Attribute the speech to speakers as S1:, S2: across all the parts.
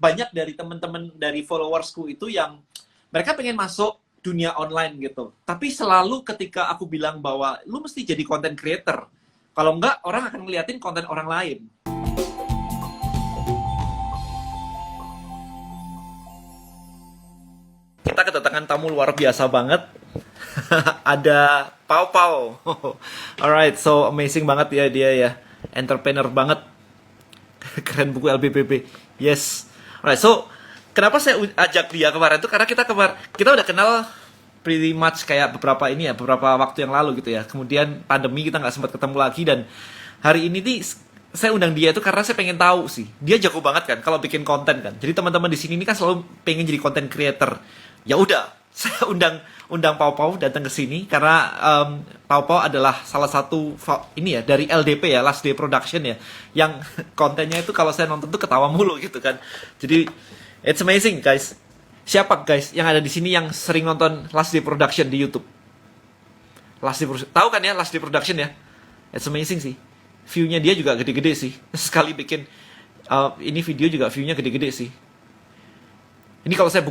S1: banyak dari teman-teman dari followersku itu yang mereka pengen masuk dunia online gitu. Tapi selalu ketika aku bilang bahwa lu mesti jadi content creator. Kalau enggak, orang akan ngeliatin konten orang lain. Kita kedatangan tamu luar biasa banget. Ada Pau Pau. Alright, so amazing banget ya dia ya. Entrepreneur banget. Keren buku LBBB. Yes. Alright, so kenapa saya ajak dia kemarin tuh karena kita udah kenal pretty much kayak beberapa waktu yang lalu gitu ya. Kemudian pandemi kita nggak sempat ketemu lagi dan hari ini nih saya undang dia itu karena saya pengen tahu sih. Dia jago banget kan kalau bikin konten kan. Jadi teman-teman di sini ini kan selalu pengen jadi content creator. Ya udah, saya undang Pau Pau datang ke sini karena Pau Pau adalah salah satu ini ya dari LDP ya, Last Day Production ya, yang kontennya itu kalau saya nonton tuh ketawa mulu gitu kan. Jadi it's amazing guys. Siapa guys yang ada di sini yang sering nonton Last Day Production di YouTube? Tahu kan ya Last Day Production ya? It's amazing sih. View-nya dia juga gede-gede sih. Sekali bikin ini video juga view-nya gede-gede sih. Ini kalau saya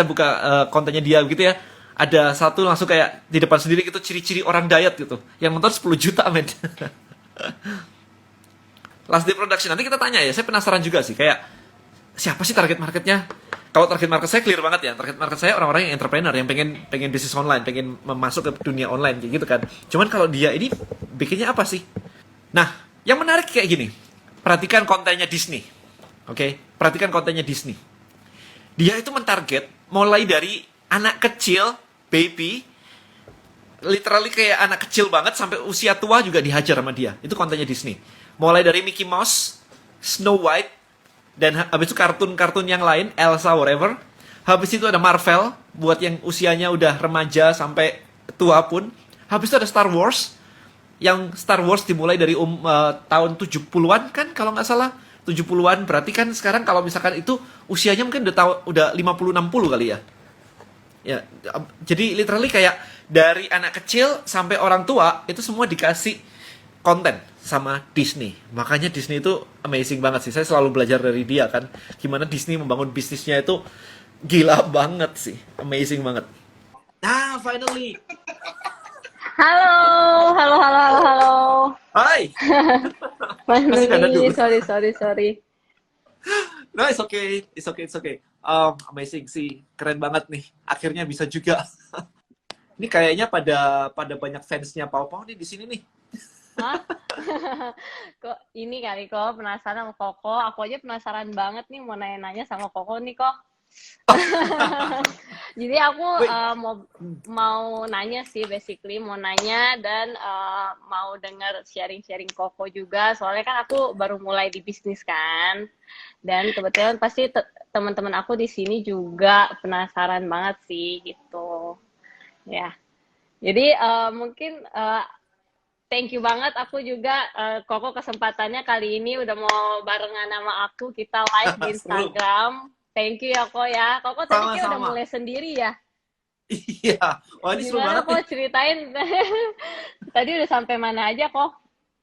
S1: buka kontennya dia gitu ya, ada satu langsung kayak di depan sendiri gitu ciri-ciri orang diet gitu. Yang nonton 10 juta men. Last Day Production nanti kita tanya ya. Saya penasaran juga sih kayak siapa sih target marketnya? Kalau target market saya clear banget ya. Target market saya orang-orang yang entrepreneur, yang pengen bisnis online, pengen masuk ke dunia online kayak gitu kan. Cuman kalau dia ini bikinnya apa sih? Nah, yang menarik kayak gini. Perhatikan kontennya Disney. Oke, perhatikan kontennya Disney. Dia itu mentarget mulai dari anak kecil, baby, literally kayak anak kecil banget sampai usia tua juga dihajar sama dia. Itu kontennya Disney. Mulai dari Mickey Mouse, Snow White, dan habis itu kartun-kartun yang lain, Elsa, whatever. Habis itu ada Marvel, buat yang usianya udah remaja sampai tua pun. Habis itu ada Star Wars, yang Star Wars dimulai dari tahun 70-an kan, kalau nggak salah. 70-an, berarti kan sekarang kalau misalkan itu usianya mungkin udah 50-60 kali ya. Ya, jadi literally kayak dari anak kecil sampai orang tua itu semua dikasih konten sama Disney. Makanya Disney itu amazing banget sih. Saya selalu belajar dari dia kan. Gimana Disney membangun bisnisnya itu gila banget sih. Amazing banget. Nah, finally.
S2: Halo, halo, halo, halo, halo.
S1: Hai.
S2: Mas
S1: Masih dada
S2: Nuni,
S1: dulu.
S2: sorry.
S1: No, it's okay. It's okay. Amazing sih. Keren banget nih. Akhirnya bisa juga. Ini kayaknya pada banyak fansnya Pau Pau nih di sini nih.
S2: Hah? Kok ini kali kok penasaran sama Koko? Aku aja penasaran banget nih mau nanya-nanya sama Koko nih kok. Jadi aku
S1: Wait.
S2: mau nanya sih, basically mau nanya dan mau dengar sharing-sharing Koko juga. Soalnya kan aku baru mulai di bisnis kan, dan kebetulan pasti teman-teman aku di sini juga penasaran banget sih gitu. Ya, jadi mungkin thank you banget aku juga Koko kesempatannya kali ini udah mau barengan sama aku kita live di
S1: Seru.
S2: Instagram. Thank you ya Kok ya. Koko tadi kayak udah
S1: Sama-sama.
S2: mulai sendiri ya.
S1: Iya. Wah, ini seru
S2: Gimana
S1: banget nih.
S2: Kok ceritain tadi udah sampai mana aja Kok?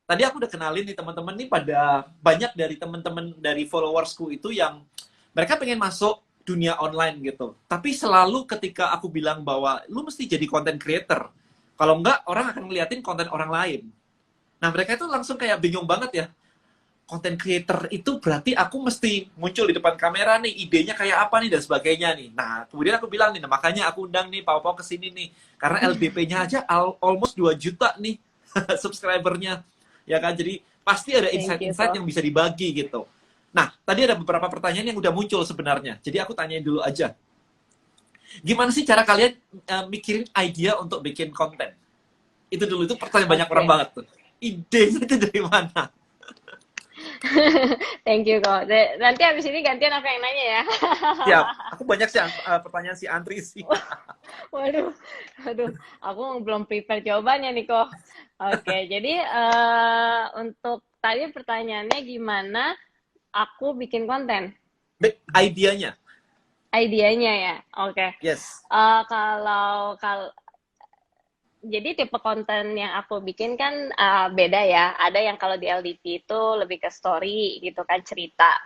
S1: Tadi aku udah kenalin nih teman-teman nih pada banyak dari teman-teman dari followersku itu yang mereka pengen masuk dunia online gitu. Tapi selalu ketika aku bilang bahwa lu mesti jadi content creator. Kalau enggak, orang akan ngeliatin konten orang lain. Nah, mereka itu langsung kayak bingung banget ya. Content creator itu berarti aku mesti muncul di depan kamera nih, idenya kayak apa nih, dan sebagainya nih. Nah, kemudian aku bilang nih, nah, makanya aku undang nih Pau Pau kesini nih. Karena LDP-nya aja almost 2 juta nih subscribernya. Ya kan, jadi pasti ada
S2: Thank you
S1: insight-insight
S2: Kok.
S1: yang bisa dibagi gitu. Nah, tadi ada beberapa pertanyaan yang udah muncul sebenarnya. Jadi aku tanyain dulu aja. Gimana sih cara kalian mikirin idea untuk bikin konten? Itu dulu, itu pertanyaan banyak orang
S2: Oke.
S1: banget tuh. Idenya itu dari mana?
S2: Thank you Kok. Nanti habis ini gantian apa yang nanya ya.
S1: Siap. Aku banyak sih pertanyaan si Antri sih.
S2: Waduh, waduh, aku belum prepare jawabannya nih kok. Oke, jadi untuk tadi pertanyaannya gimana aku bikin konten?
S1: Idenya.
S2: Idenya ya, oke.
S1: Yes.
S2: Kalau kalau jadi tipe konten yang aku bikin kan beda ya. Ada yang kalau di LDP itu lebih ke story gitu kan cerita.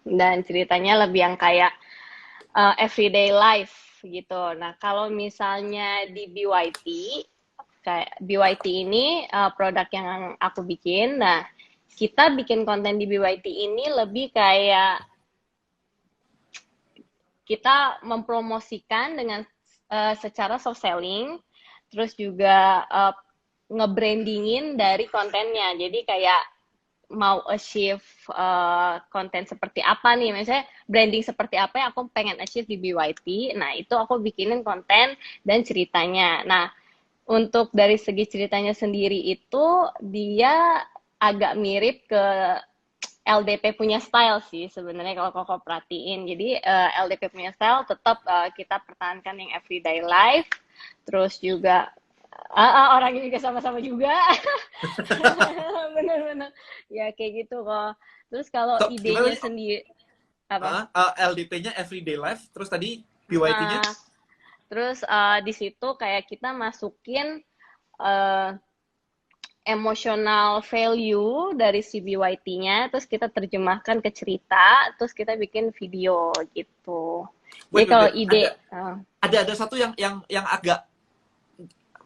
S2: dan ceritanya lebih yang kayak everyday life gitu. Nah, kalau misalnya di BYT, kayak BYT ini produk yang aku bikin. Nah, kita bikin konten di BYT ini lebih kayak kita mempromosikan dengan secara soft selling, terus juga nge-brandingin dari kontennya. Jadi kayak mau achieve konten seperti apa nih, misalnya branding seperti apa yang aku pengen achieve di BYT, nah itu aku bikinin konten dan ceritanya. Nah, untuk dari segi ceritanya sendiri itu dia agak mirip ke LDP punya style sih sebenarnya kalau Koko perhatiin. Jadi LDP punya style tetap kita pertahankan yang everyday life, terus juga orangnya juga sama-sama juga. Bener-bener ya kayak gitu kok. Terus kalau
S1: So, gimana
S2: idenya
S1: nih?
S2: sendiri apa?
S1: LDP-nya everyday life, terus tadi PYT-nya?
S2: Uh, terus di situ kayak kita masukin uh, emotional value dari si BYT-nya, terus kita terjemahkan ke cerita, terus kita bikin video gitu. Jadi
S1: Wait, wait,
S2: kalau
S1: wait.
S2: ide,
S1: Ada satu yang agak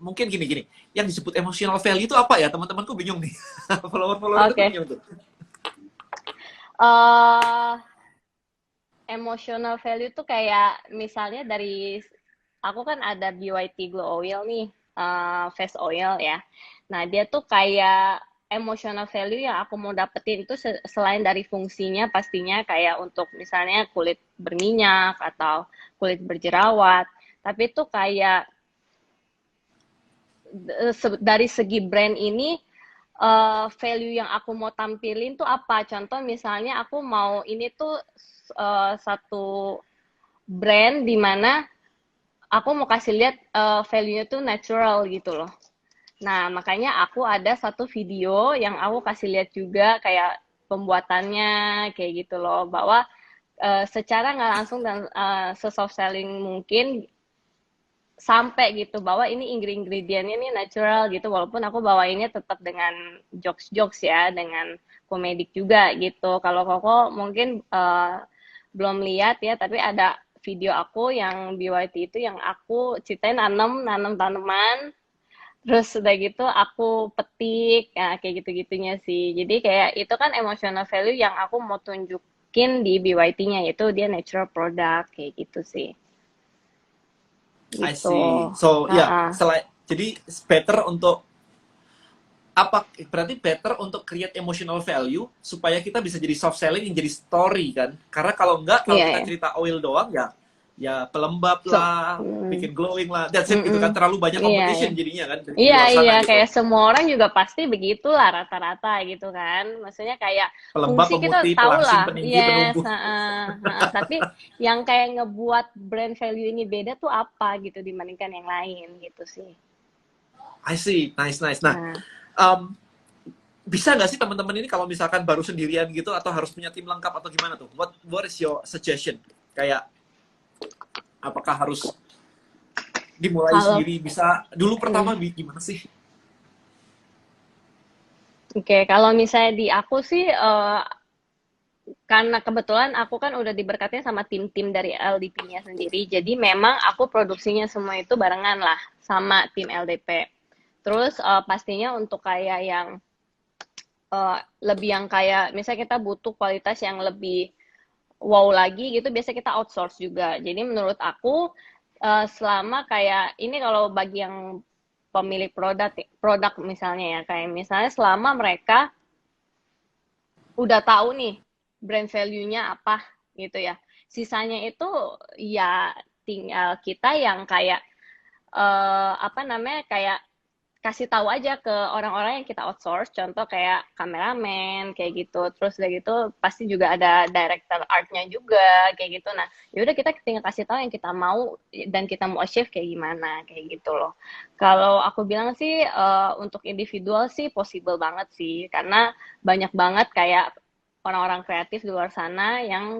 S1: mungkin gini, yang disebut emotional value itu apa ya? Teman-temanku bingung nih. Follower-follower itu
S2: oke,
S1: bingung tuh.
S2: uh, emotional value tuh kayak misalnya dari aku kan ada BYT Glow Oil nih, face oil ya. Nah, dia tuh kayak emotional value yang aku mau dapetin itu selain dari fungsinya pastinya kayak untuk misalnya kulit berminyak atau kulit berjerawat, tapi itu kayak dari segi brand ini value yang aku mau tampilin tuh apa? Contoh misalnya aku mau ini tuh satu brand di mana aku mau kasih lihat value-nya tuh natural gitu loh. Nah, makanya aku ada satu video yang aku kasih lihat juga kayak pembuatannya kayak gitu loh, bahwa secara nggak langsung dan se-soft selling mungkin sampai gitu bahwa ini ingredientnya ini natural gitu, walaupun aku bawainnya tetap dengan jokes-jokes ya, dengan komedik juga gitu. Kalau Koko mungkin belum lihat ya, tapi ada video aku yang BYT itu yang aku ceritain nanam tanaman, terus udah gitu aku petik, ya kayak gitu-gitunya sih. Jadi kayak itu kan emotional value yang aku mau tunjukin di BYT-nya, yaitu dia natural product kayak gitu sih.
S1: I
S2: Gitu.
S1: see. So, ya,
S2: Uh-uh.
S1: jadi better untuk apa berarti better untuk create emotional value supaya kita bisa jadi soft selling yang jadi story kan, karena kalau enggak, kalau
S2: Iya
S1: kita
S2: ya.
S1: cerita oil doang ya pelembab
S2: So,
S1: lah,
S2: mm,
S1: bikin glowing lah, that's it gitu
S2: mm-mm.
S1: kan, terlalu banyak
S2: Iya ya.
S1: competition jadinya kan di
S2: Iya
S1: luar
S2: iya
S1: sana
S2: kayak
S1: gitu.
S2: semua orang juga pasti begitulah rata-rata gitu kan. Maksudnya kayak
S1: Pelembab,
S2: fungsi kita
S1: pemutih,
S2: tahu
S1: pelangsing,
S2: lah,
S1: peninggi,
S2: yes,
S1: penumbuh.
S2: tapi yang kayak ngebuat brand value ini beda tuh apa gitu dibandingkan yang lain gitu sih.
S1: I see, nice. Nah,
S2: Nah,
S1: um, bisa nggak sih teman-teman ini kalau misalkan baru sendirian gitu atau harus punya tim lengkap atau gimana tuh? What is your suggestion? Kayak apakah harus dimulai
S2: kalau
S1: sendiri, bisa dulu pertama
S2: mm,
S1: gimana sih?
S2: oke, kalau misalnya di aku sih karena kebetulan aku kan udah diberkatnya sama tim-tim dari LDP-nya sendiri, jadi memang aku produksinya semua itu barengan lah sama tim LDP. Terus pastinya untuk kayak yang lebih yang kayak misalnya kita butuh kualitas yang lebih wow lagi gitu, biasa kita outsource juga. Jadi menurut aku selama kayak ini kalau bagi yang pemilik produk misalnya ya, kayak misalnya selama mereka udah tahu nih brand value-nya apa gitu ya. Sisanya itu ya tinggal kita yang kayak apa namanya kayak kasih tahu aja ke orang-orang yang kita outsource, contoh kayak kameramen kayak gitu, terus udah gitu pasti juga ada director artnya juga kayak gitu. Nah, ya udah kita tinggal kasih tahu yang kita mau dan kita mau achieve kayak gimana kayak gitu loh. Kalau aku bilang sih untuk individual sih possible banget sih, karena banyak banget kayak orang-orang kreatif di luar sana yang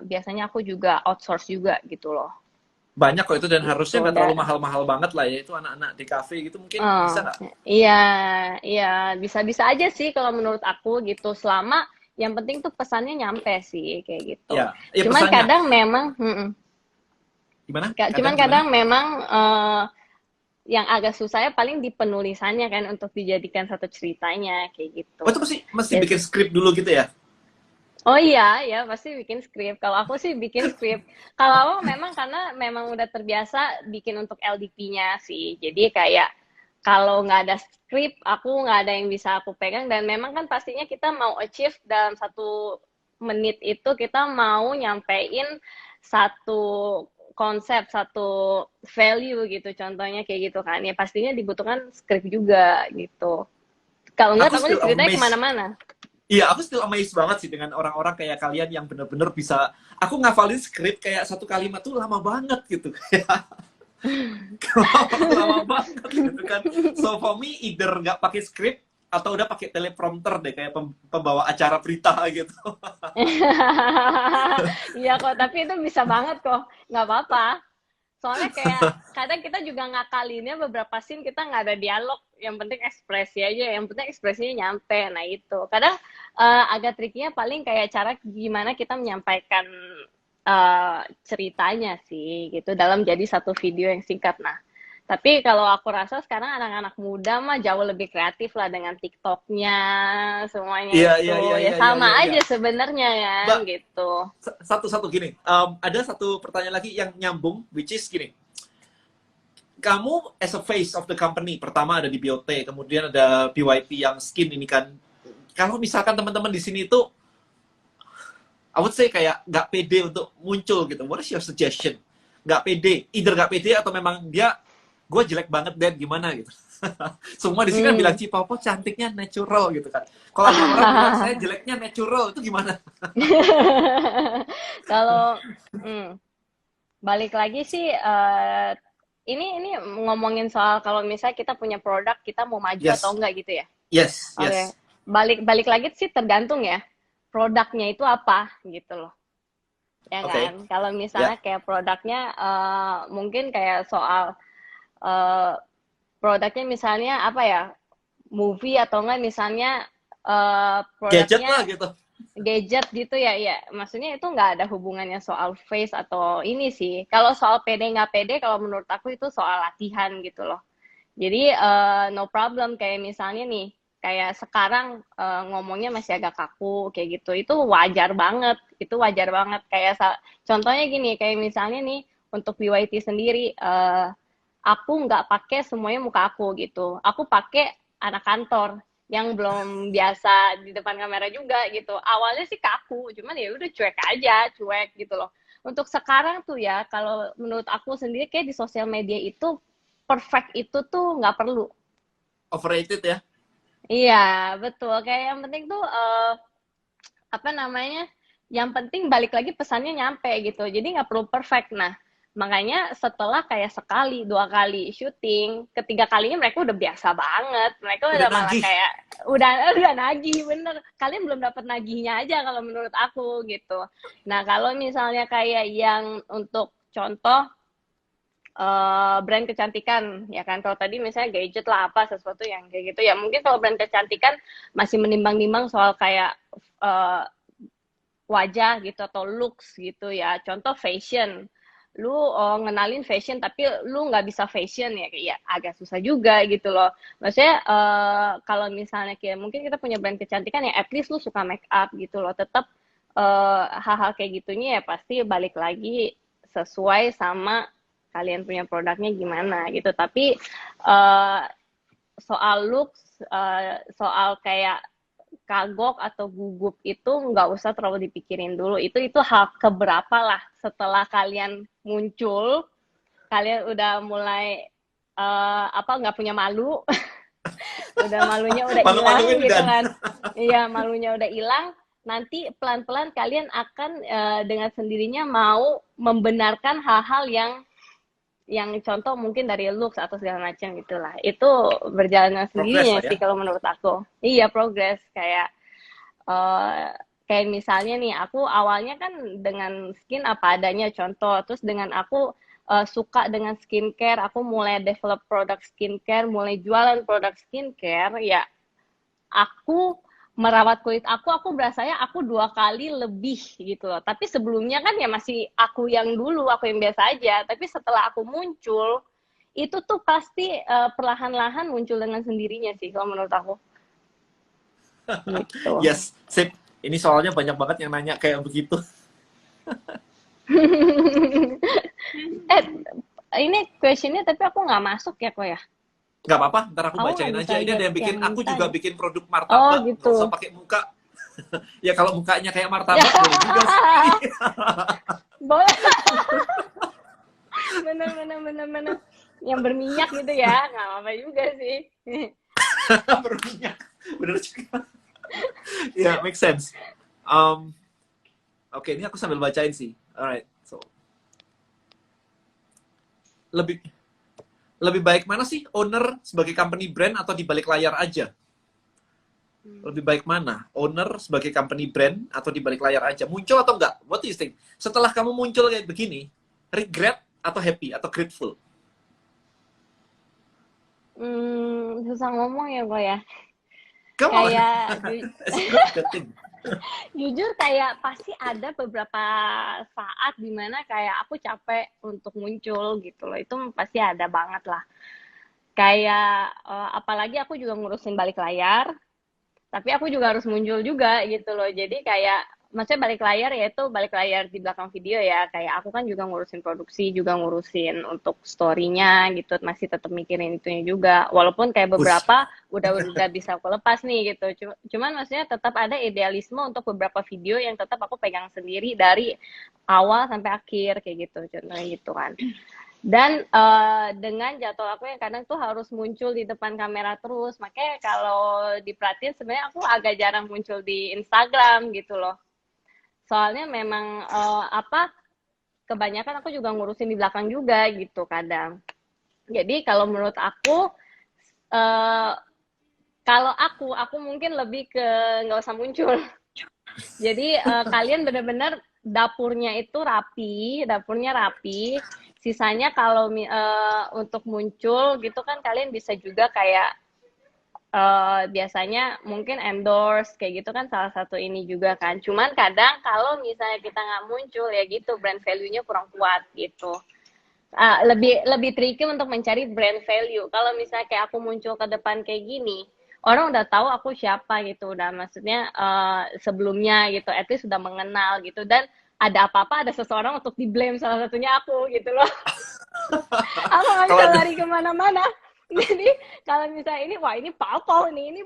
S2: biasanya aku juga outsource juga gitu loh.
S1: Banyak kok itu, dan harusnya
S2: Gitu.
S1: nggak terlalu mahal-mahal banget lah ya, itu anak-anak di cafe gitu mungkin
S2: Oh,
S1: bisa nggak?
S2: iya, iya, bisa-bisa aja sih kalau menurut aku gitu. Selama yang penting tuh pesannya nyampe sih kayak gitu.
S1: Ya, ya
S2: Cuman
S1: pesannya.
S2: kadang memang,
S1: Gimana?
S2: cuman
S1: Kadang gimana?
S2: kadang memang yang agak susahnya paling di penulisannya kan untuk dijadikan satu ceritanya kayak
S1: Oh,
S2: gitu.
S1: itu mesti
S2: Bias-
S1: bikin skrip dulu gitu ya?
S2: Oh iya, ya pasti bikin skrip. Kalau aku sih bikin skrip. Kalau aku memang karena memang udah terbiasa bikin untuk LDP-nya sih. Jadi kayak kalau nggak ada skrip, aku nggak ada yang bisa aku pegang. Dan memang kan pastinya kita mau achieve dalam 1 menit itu kita mau nyampein satu konsep, satu value gitu. Contohnya kayak gitu kan. Ya pastinya dibutuhkan skrip juga gitu. Kalau nggak
S1: Aku
S2: takutnya
S1: still
S2: ceritanya
S1: amazed.
S2: kemana-mana.
S1: Iya, aku still amazed banget sih dengan orang-orang kayak kalian yang bener-bener bisa. Aku ngafalin skrip kayak satu kalimat tuh lama banget gitu. Lama banget gitu kan. So for me, either nggak pakai skrip atau udah pakai teleprompter deh kayak pembawa acara berita gitu.
S2: Iya kok, tapi itu bisa banget kok, nggak apa-apa. Soalnya kayak kadang kita juga ngakalinnya beberapa scene kita nggak ada dialog, yang penting ekspresi aja, yang penting ekspresinya nyampe. Nah itu, kadang agak triknya paling kayak cara gimana kita menyampaikan ceritanya sih, gitu, dalam jadi satu video yang singkat. Nah, tapi kalau aku rasa sekarang anak-anak muda mah jauh lebih kreatif lah dengan TikToknya, semuanya
S1: Iya, iya,
S2: itu.
S1: iya,
S2: Ya
S1: iya, iya, iya,
S2: sama
S1: iya.
S2: aja sebenarnya kan,
S1: Mbak,
S2: gitu.
S1: satu-satu gini. Ada satu pertanyaan lagi yang nyambung, which is gini. Kamu as a face of the company, pertama ada di BOT, kemudian ada BYP yang skin ini kan. Kalau misalkan teman-teman di sini itu, I would say kayak nggak pede untuk muncul gitu. What is your suggestion? Nggak pede, either nggak pede atau memang dia, gue jelek banget dan gimana gitu. Semua di sini kan bilang
S2: Hmm.
S1: Cipopo cantiknya natural gitu kan. Kalau ada orang bilang saya jeleknya natural, itu gimana?
S2: Kalau balik lagi sih, ini ngomongin soal kalau misalnya kita punya produk, kita mau maju atau
S1: Yes,
S2: enggak gitu ya.
S1: yes,
S2: Oke,
S1: yes.
S2: balik balik lagi sih tergantung ya, produknya itu apa gitu loh, ya
S1: Oke,
S2: kan? Kalau
S1: ya.
S2: misalnya kayak produknya mungkin kayak soal eh, produknya misalnya apa ya, movie atau enggak misalnya
S1: Gadget lah
S2: produknya
S1: gitu.
S2: gadget gitu ya, ya maksudnya itu nggak ada hubungannya soal face atau ini sih. Kalau soal pede nggak pede, kalau menurut aku itu soal latihan gitu loh. Jadi no problem kayak misalnya nih, kayak sekarang ngomongnya masih agak kaku kayak gitu, itu wajar banget. Kayak contohnya gini, kayak misalnya nih untuk BYT sendiri, aku nggak pakai semuanya muka aku gitu, aku pakai anak kantor yang belum biasa di depan kamera juga gitu. Awalnya sih kaku, cuman ya udah cuek aja, cuek gitu loh. Untuk sekarang tuh ya, kalau menurut aku sendiri kayak di sosial media itu perfect itu tuh nggak perlu.
S1: Overrated ya.
S2: Iya, betul. Kayak yang penting tuh apa namanya? Yang penting balik lagi pesannya nyampe gitu. Jadi nggak perlu perfect. Nah, makanya setelah kayak sekali, 2 kali syuting, ketiga kalinya mereka udah biasa banget. Mereka
S1: Udah
S2: udah malah
S1: nagih.
S2: kayak udah nagih bener. Kalian belum dapat nagihnya aja kalau menurut aku gitu. Nah, kalau misalnya kayak yang untuk contoh brand kecantikan ya kan, kalau tadi misalnya gadget lah apa sesuatu yang kayak gitu ya, mungkin kalau brand kecantikan masih menimbang-nimbang soal kayak uh, wajah gitu atau looks gitu ya. Contoh fashion, lu ngenalin fashion tapi lu nggak bisa fashion ya, kayak ya, agak susah juga gitu loh. Maksudnya kalau misalnya kayak mungkin kita punya brand kecantikan ya, at least lu suka make up gitu loh, tetap hal-hal kayak gitunya ya pasti balik lagi sesuai sama kalian punya produknya gimana gitu. Tapi uh, soal looks, soal kayak kagok atau gugup itu nggak usah terlalu dipikirin dulu. Itu hal keberapa lah setelah kalian muncul, kalian udah mulai apa nggak punya malu, udah malunya udah hilang
S1: Malu-maluin
S2: gitu
S1: dan.
S2: kan. Iya, malunya udah hilang. Nanti pelan-pelan kalian akan dengan sendirinya mau membenarkan hal-hal yang contoh mungkin dari looks atau segala macam gitulah. Itu berjalan dengan
S1: Progress
S2: sendirinya
S1: lah ya.
S2: sih kalau menurut aku. Iya, progress kayak eh kayak misalnya nih, aku awalnya kan dengan skin apa adanya contoh, terus dengan aku suka dengan skincare, aku mulai develop produk skincare, mulai jualan produk skincare, ya aku merawat kulit aku berasanya aku 2 kali lebih gitu loh. Tapi sebelumnya kan ya masih aku yang dulu, aku yang biasa aja. Tapi setelah aku muncul, itu tuh pasti perlahan-lahan muncul dengan sendirinya sih kalau menurut aku. Gitu.
S1: Yes, sip. Ini soalnya banyak banget yang nanya kayak begitu.
S2: eh, ini questionnya tapi aku nggak masuk ya kok ya.
S1: Nggak apa-apa, ntar aku
S2: Aku
S1: bacain
S2: nggak bisa
S1: aja. Ini ada
S2: lihat
S1: yang bikin,
S2: yang
S1: aku juga
S2: mintanya.
S1: bikin produk
S2: Oh
S1: martabak, nggak
S2: gitu.
S1: usah pakai muka. Ya kalau mukanya kayak martabak, boleh juga sih.
S2: Boleh. Bener. Yang berminyak gitu ya, nggak apa-apa juga sih.
S1: Berminyak. Bener juga. Ya, make sense. Um, Oke, ini aku sambil bacain sih. Alright, so lebih lebih baik mana sih, owner sebagai company brand atau di balik layar aja? Lebih baik mana, owner sebagai company brand atau di balik layar aja? Muncul atau enggak? What do you think? Setelah kamu muncul kayak begini, regret atau happy atau grateful?
S2: Susah ngomong ya kok ya.
S1: Come on,
S2: Kayak
S1: it's not good thing.
S2: jujur kayak pasti ada beberapa saat dimana kayak aku capek untuk muncul gitu loh. Itu pasti ada banget lah. Kayak apalagi aku juga ngurusin balik layar, tapi aku juga harus muncul juga gitu loh. Jadi kayak maksudnya balik layar yaitu balik layar di belakang video ya. Kayak aku kan juga ngurusin produksi, juga ngurusin untuk story-nya gitu, masih tetap mikirin itunya juga. Walaupun kayak
S1: Push.
S2: beberapa udah bisa aku lepas nih gitu. Cuman maksudnya tetap ada idealisme untuk beberapa video yang tetap aku pegang sendiri dari awal sampai akhir kayak gitu. Contohnya gitu kan. Dan dengan jadwal aku yang kadang tuh harus muncul di depan kamera terus, makanya kalau diperhatiin sebenarnya aku agak jarang muncul di Instagram gitu loh. Soalnya memang kebanyakan aku juga ngurusin di belakang juga gitu kadang. Jadi kalau menurut aku, eh, kalau aku mungkin lebih ke nggak usah muncul. Jadi kalian benar-benar dapurnya rapi. Sisanya kalau untuk muncul gitu kan kalian bisa juga kayak biasanya mungkin endorse kayak gitu kan salah satu ini juga kan. Cuman kadang kalau misalnya kita nggak muncul ya gitu brand value-nya kurang kuat gitu. Lebih lebih tricky untuk mencari brand value. Kalau misalnya kayak aku muncul ke depan kayak gini, orang udah tahu aku siapa gitu, udah maksudnya sebelumnya gitu, at least sudah mengenal gitu dan ada apa-apa ada seseorang untuk di blame salah satunya aku gitu loh. Aku nggak
S1: Kalau
S2: bisa
S1: ada
S2: lari kemana-mana. Jadi kalau misalnya ini wah ini pau-pau nih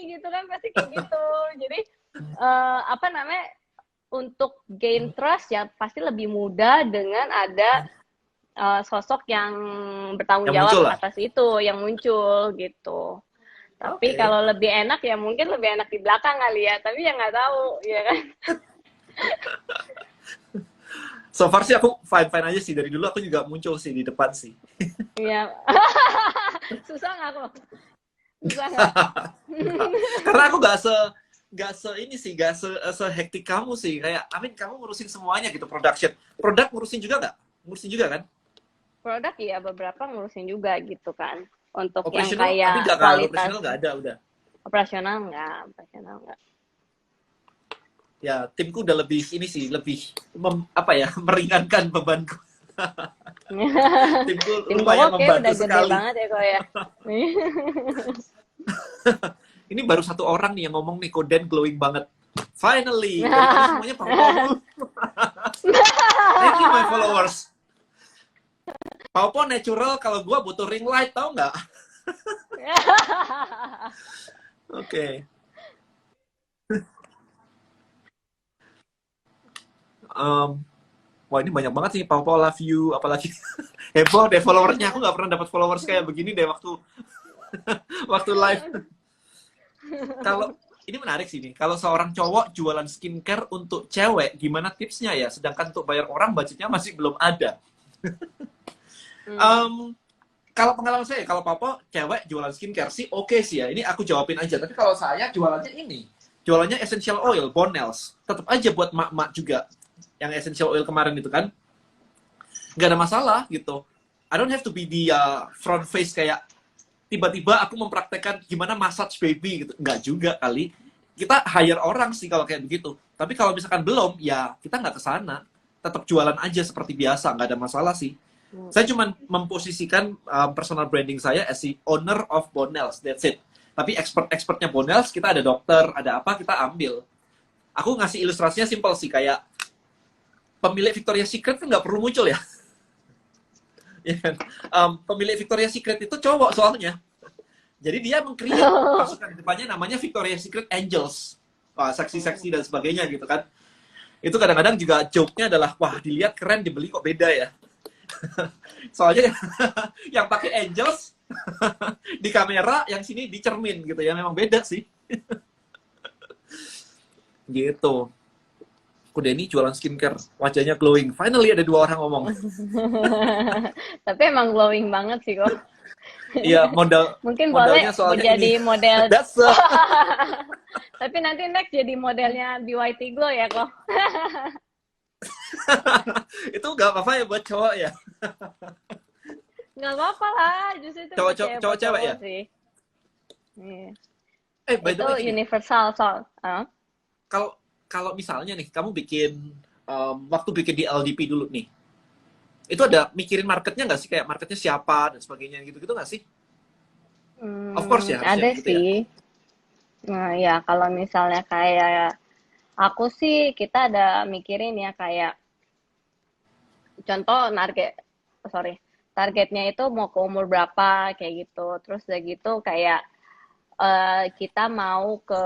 S2: gitu kan pasti kayak gitu. Jadi apa namanya untuk gain trust ya pasti lebih mudah dengan ada sosok yang bertanggung
S1: yang muncul
S2: jawab
S1: lah.
S2: atas itu yang muncul gitu. Tapi
S1: Oke.
S2: kalau lebih enak ya mungkin lebih enak di belakang kali ya. Tapi ya nggak tahu ya kan.
S1: So far sih aku fine-fine aja sih. Dari dulu aku juga muncul sih di depan sih.
S2: Iya. Susah nggak kok? Susah nggak?
S1: Karena aku gak se ini sih, gak se hektik kamu sih. Kayak, Amin, kamu ngurusin semuanya gitu, production. Produk ngurusin juga nggak? Ngurusin juga kan?
S2: Produk ya beberapa ngurusin juga gitu kan. Untuk yang
S1: Operational, tapi
S2: kayak
S1: nggak, kalau
S2: kualitas
S1: operational nggak ada udah.
S2: operasional nggak.
S1: Ya, timku udah lebih ini sih, lebih apa ya, meringankan bebanku. Timku
S2: Tim
S1: lumayan
S2: Koko kayak
S1: membantu
S2: udah gede
S1: sekali.
S2: banget ya kok ya.
S1: Ini baru satu orang nih yang ngomong nih, Koden glowing banget. Finally, dari tadi semuanya power. Thank you my followers. Paupo natural, kalau gua butuh ring light, tau nggak? Oke. Wah ini banyak banget sih, Paupo love you, apalagi heboh deh followersnya. Aku nggak pernah dapat followers kayak begini deh waktu waktu live. Kalau ini menarik sih nih, kalau seorang cowok jualan skincare untuk cewek, gimana tipsnya ya? Sedangkan untuk bayar orang budgetnya masih belum ada.
S2: Hmm.
S1: Kalau pengalaman saya, kalau Papa cewek jualan skincare sih oke sih ya. Ini aku jawabin aja. Tapi kalau saya jualannya ini, jualannya essential oil, Bonels. Tetap aja buat mak-mak juga. Yang essential oil kemarin itu kan, nggak ada masalah gitu. I don't have to be the front face kayak tiba-tiba aku mempraktekkan gimana massage baby gitu. Nggak juga kali. kita hire orang sih kalau kayak begitu. Tapi kalau misalkan belum, ya kita nggak ke sana. Tetap jualan aja seperti biasa, nggak ada masalah sih. Saya cuma memposisikan personal branding saya as the owner of Bonels, that's it. Tapi expert-expertnya Bonels, kita ada dokter, ada apa, kita ambil. Aku ngasih ilustrasinya simpel sih, kayak pemilik Victoria's Secret kan nggak perlu muncul ya. Ya kan? Pemilik Victoria's Secret itu cowok soalnya. Jadi dia meng-create pasukan depannya namanya Victoria's Secret Angels. Wah, seksi-seksi dan sebagainya gitu kan. Itu kadang-kadang juga joke-nya adalah, wah dilihat keren, dibeli kok beda ya. Soalnya yang pakai Angels di kamera, yang sini di cermin gitu ya. Memang beda sih. Gitu. Aku Denny jualan skincare, wajahnya glowing. Finally ada 2 orang ngomong.
S2: Tapi emang glowing banget sih kok.
S1: Iya,
S2: Mungkin boleh
S1: modalnya soalnya
S2: jadi
S1: ini.
S2: model.
S1: That's a...
S2: Tapi nanti next jadi modelnya BYT Glow ya kok.
S1: Itu nggak apa-apa ya buat cowok ya.
S2: Nggak apa-apa lah, justru itu
S1: Cowok
S2: percaya
S1: cowok
S2: buat
S1: cewek
S2: cowok
S1: ya.
S2: sih. Iya.
S1: By the
S2: Itu
S1: way, gini,
S2: universal soal. Hah?
S1: kalau kalau misalnya nih kamu bikin waktu bikin di LDP dulu nih, itu ada mikirin marketnya nggak sih, kayak marketnya siapa dan sebagainya gitu-gitu nggak sih? Of course ya harusnya
S2: Ada
S1: gitu ya.
S2: sih. Nah, ya kalau misalnya kayak aku sih kita ada mikirin ya kayak contoh targetnya itu mau ke umur berapa kayak gitu. Terus udah gitu kayak kita mau ke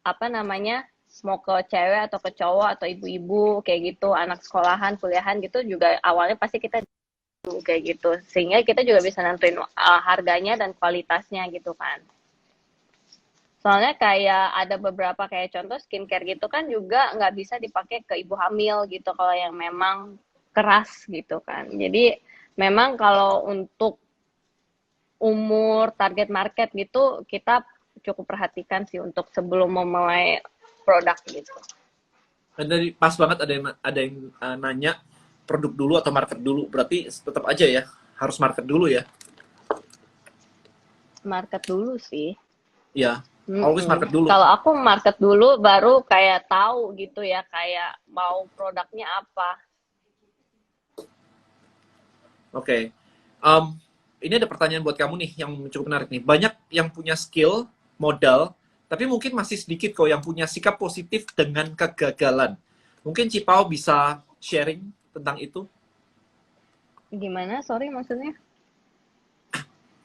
S2: apa namanya mau ke cewek atau ke cowok atau ibu-ibu kayak gitu, anak sekolahan, kuliahan gitu juga awalnya pasti kita dulu kayak gitu, sehingga kita juga bisa nentuin harganya dan kualitasnya gitu kan. Soalnya kayak ada beberapa kayak contoh skincare gitu kan juga nggak bisa dipakai ke ibu hamil gitu kalau yang memang keras gitu kan. Jadi memang kalau untuk umur target market gitu kita cukup perhatikan sih untuk sebelum memulai produk gitu.
S1: Dan dari pas banget ada yang nanya produk dulu atau market dulu, berarti tetap aja ya harus market dulu ya.
S2: Market dulu sih.
S1: Ya, always market dulu.
S2: Kalau aku market dulu baru kayak tahu gitu ya kayak mau produknya apa.
S1: Oke. Ini ada pertanyaan buat kamu nih yang cukup menarik nih. Banyak yang punya skill, modal, tapi mungkin masih sedikit kok yang punya sikap positif dengan kegagalan. Mungkin Cipao bisa sharing tentang itu.
S2: Gimana? Sorry maksudnya?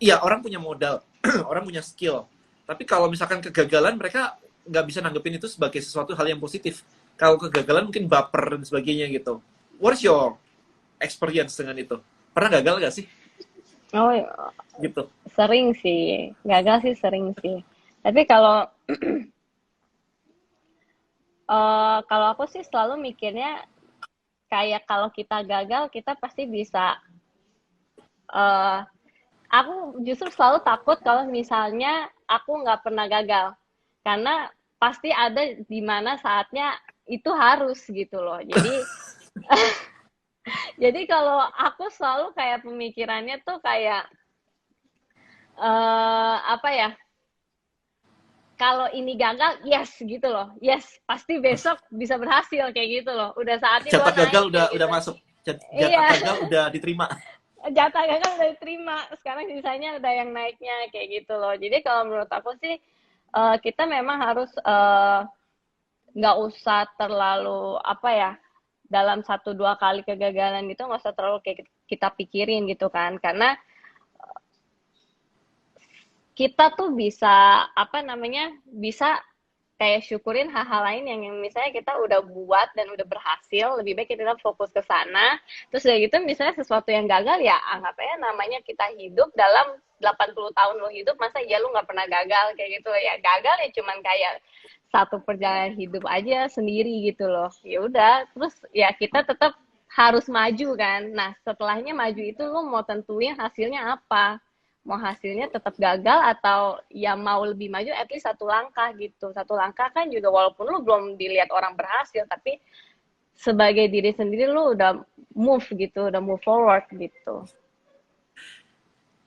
S1: Iya, orang punya modal, orang punya skill. Tapi kalau misalkan kegagalan, mereka nggak bisa nanggepin itu sebagai sesuatu hal yang positif. Kalau kegagalan mungkin baper dan sebagainya gitu. What's your experience dengan itu? Pernah gagal nggak sih?
S2: Oh,
S1: Gitu.
S2: sering sih. Gagal sih sering sih. Tapi kalau aku sih selalu mikirnya kayak kalau kita gagal kita pasti bisa eh aku justru selalu takut kalau misalnya aku nggak pernah gagal karena pasti ada di mana saatnya itu harus gitu loh. Jadi kalau aku selalu kayak pemikirannya tuh kayak apa ya, kalau ini gagal yes gitu loh, yes pasti besok bisa berhasil kayak gitu loh, udah saatnya gue
S1: Catat gagal
S2: naik
S1: udah
S2: kayak gitu.
S1: masuk. Jatah
S2: Iya.
S1: gagal udah diterima.
S2: Jatah gagal udah diterima, sekarang sisanya udah yang naiknya kayak gitu loh. Jadi kalau menurut aku sih kita memang harus nggak usah terlalu apa ya, dalam satu dua kali kegagalan gitu nggak usah terlalu kayak kita pikirin gitu kan, karena kita tuh bisa apa namanya bisa kayak syukurin hal-hal lain yang misalnya kita udah buat dan udah berhasil, lebih baik kita fokus ke sana. Terus udah gitu misalnya sesuatu yang gagal ya anggap aja namanya kita hidup dalam 80 tahun lo hidup, masa ya lu nggak pernah gagal kayak gitu ya. Gagal ya cuman kayak satu perjalanan hidup aja sendiri gitu loh. Ya udah, terus ya kita tetap harus maju kan. Nah, setelahnya maju itu lu mau tentuin hasilnya apa, mau hasilnya tetap gagal atau ya mau lebih maju at least satu langkah gitu. Satu langkah kan juga walaupun lu belum dilihat orang berhasil, tapi sebagai diri sendiri lu udah move gitu, udah move forward gitu.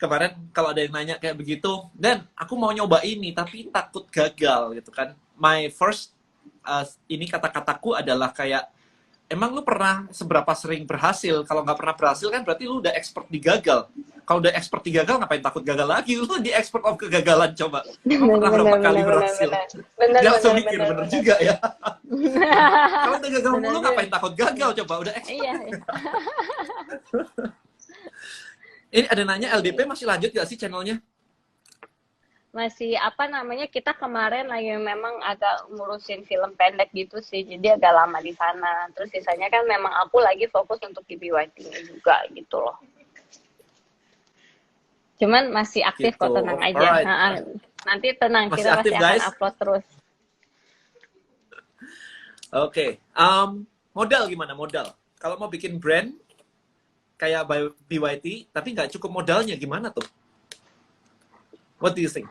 S1: kemarin kalau ada yang nanya kayak begitu, dan aku mau nyoba ini tapi takut gagal gitu kan. My first ini kata-kataku adalah kayak, emang lu pernah seberapa sering berhasil? Kalau nggak pernah berhasil kan berarti lu udah expert di gagal. Kalau udah expert di gagal, ngapain takut gagal lagi? Lu di expert of kegagalan, coba. Emang
S2: Bener,
S1: pernah
S2: bener,
S1: berapa kali
S2: bener, bener,
S1: berhasil?
S2: bener. Bener,
S1: Dia langsung
S2: bener,
S1: mikir,
S2: bener,
S1: bener
S2: bener.
S1: juga ya. Kalau udah gagal
S2: Bener
S1: mulu,
S2: juga.
S1: ngapain takut gagal, coba. Udah expert.
S2: Iya, iya.
S1: Ini ada nanya, LDP
S2: Iya.
S1: masih lanjut gak sih channelnya?
S2: Masih apa namanya, kita kemarin lagi memang agak ngurusin film pendek gitu sih, jadi agak lama di sana. Terus sisanya kan memang aku lagi fokus untuk di BYT-nya juga gitu loh. Cuman masih aktif
S1: Gitu.
S2: kok, tenang aja.
S1: Alright.
S2: Nanti tenang,
S1: Masih
S2: kita
S1: aktif,
S2: pasti akan
S1: guys?
S2: upload terus.
S1: Oke. Modal gimana, modal? Kalau mau bikin brand kayak BYT, tapi nggak cukup modalnya, gimana tuh? What do you think?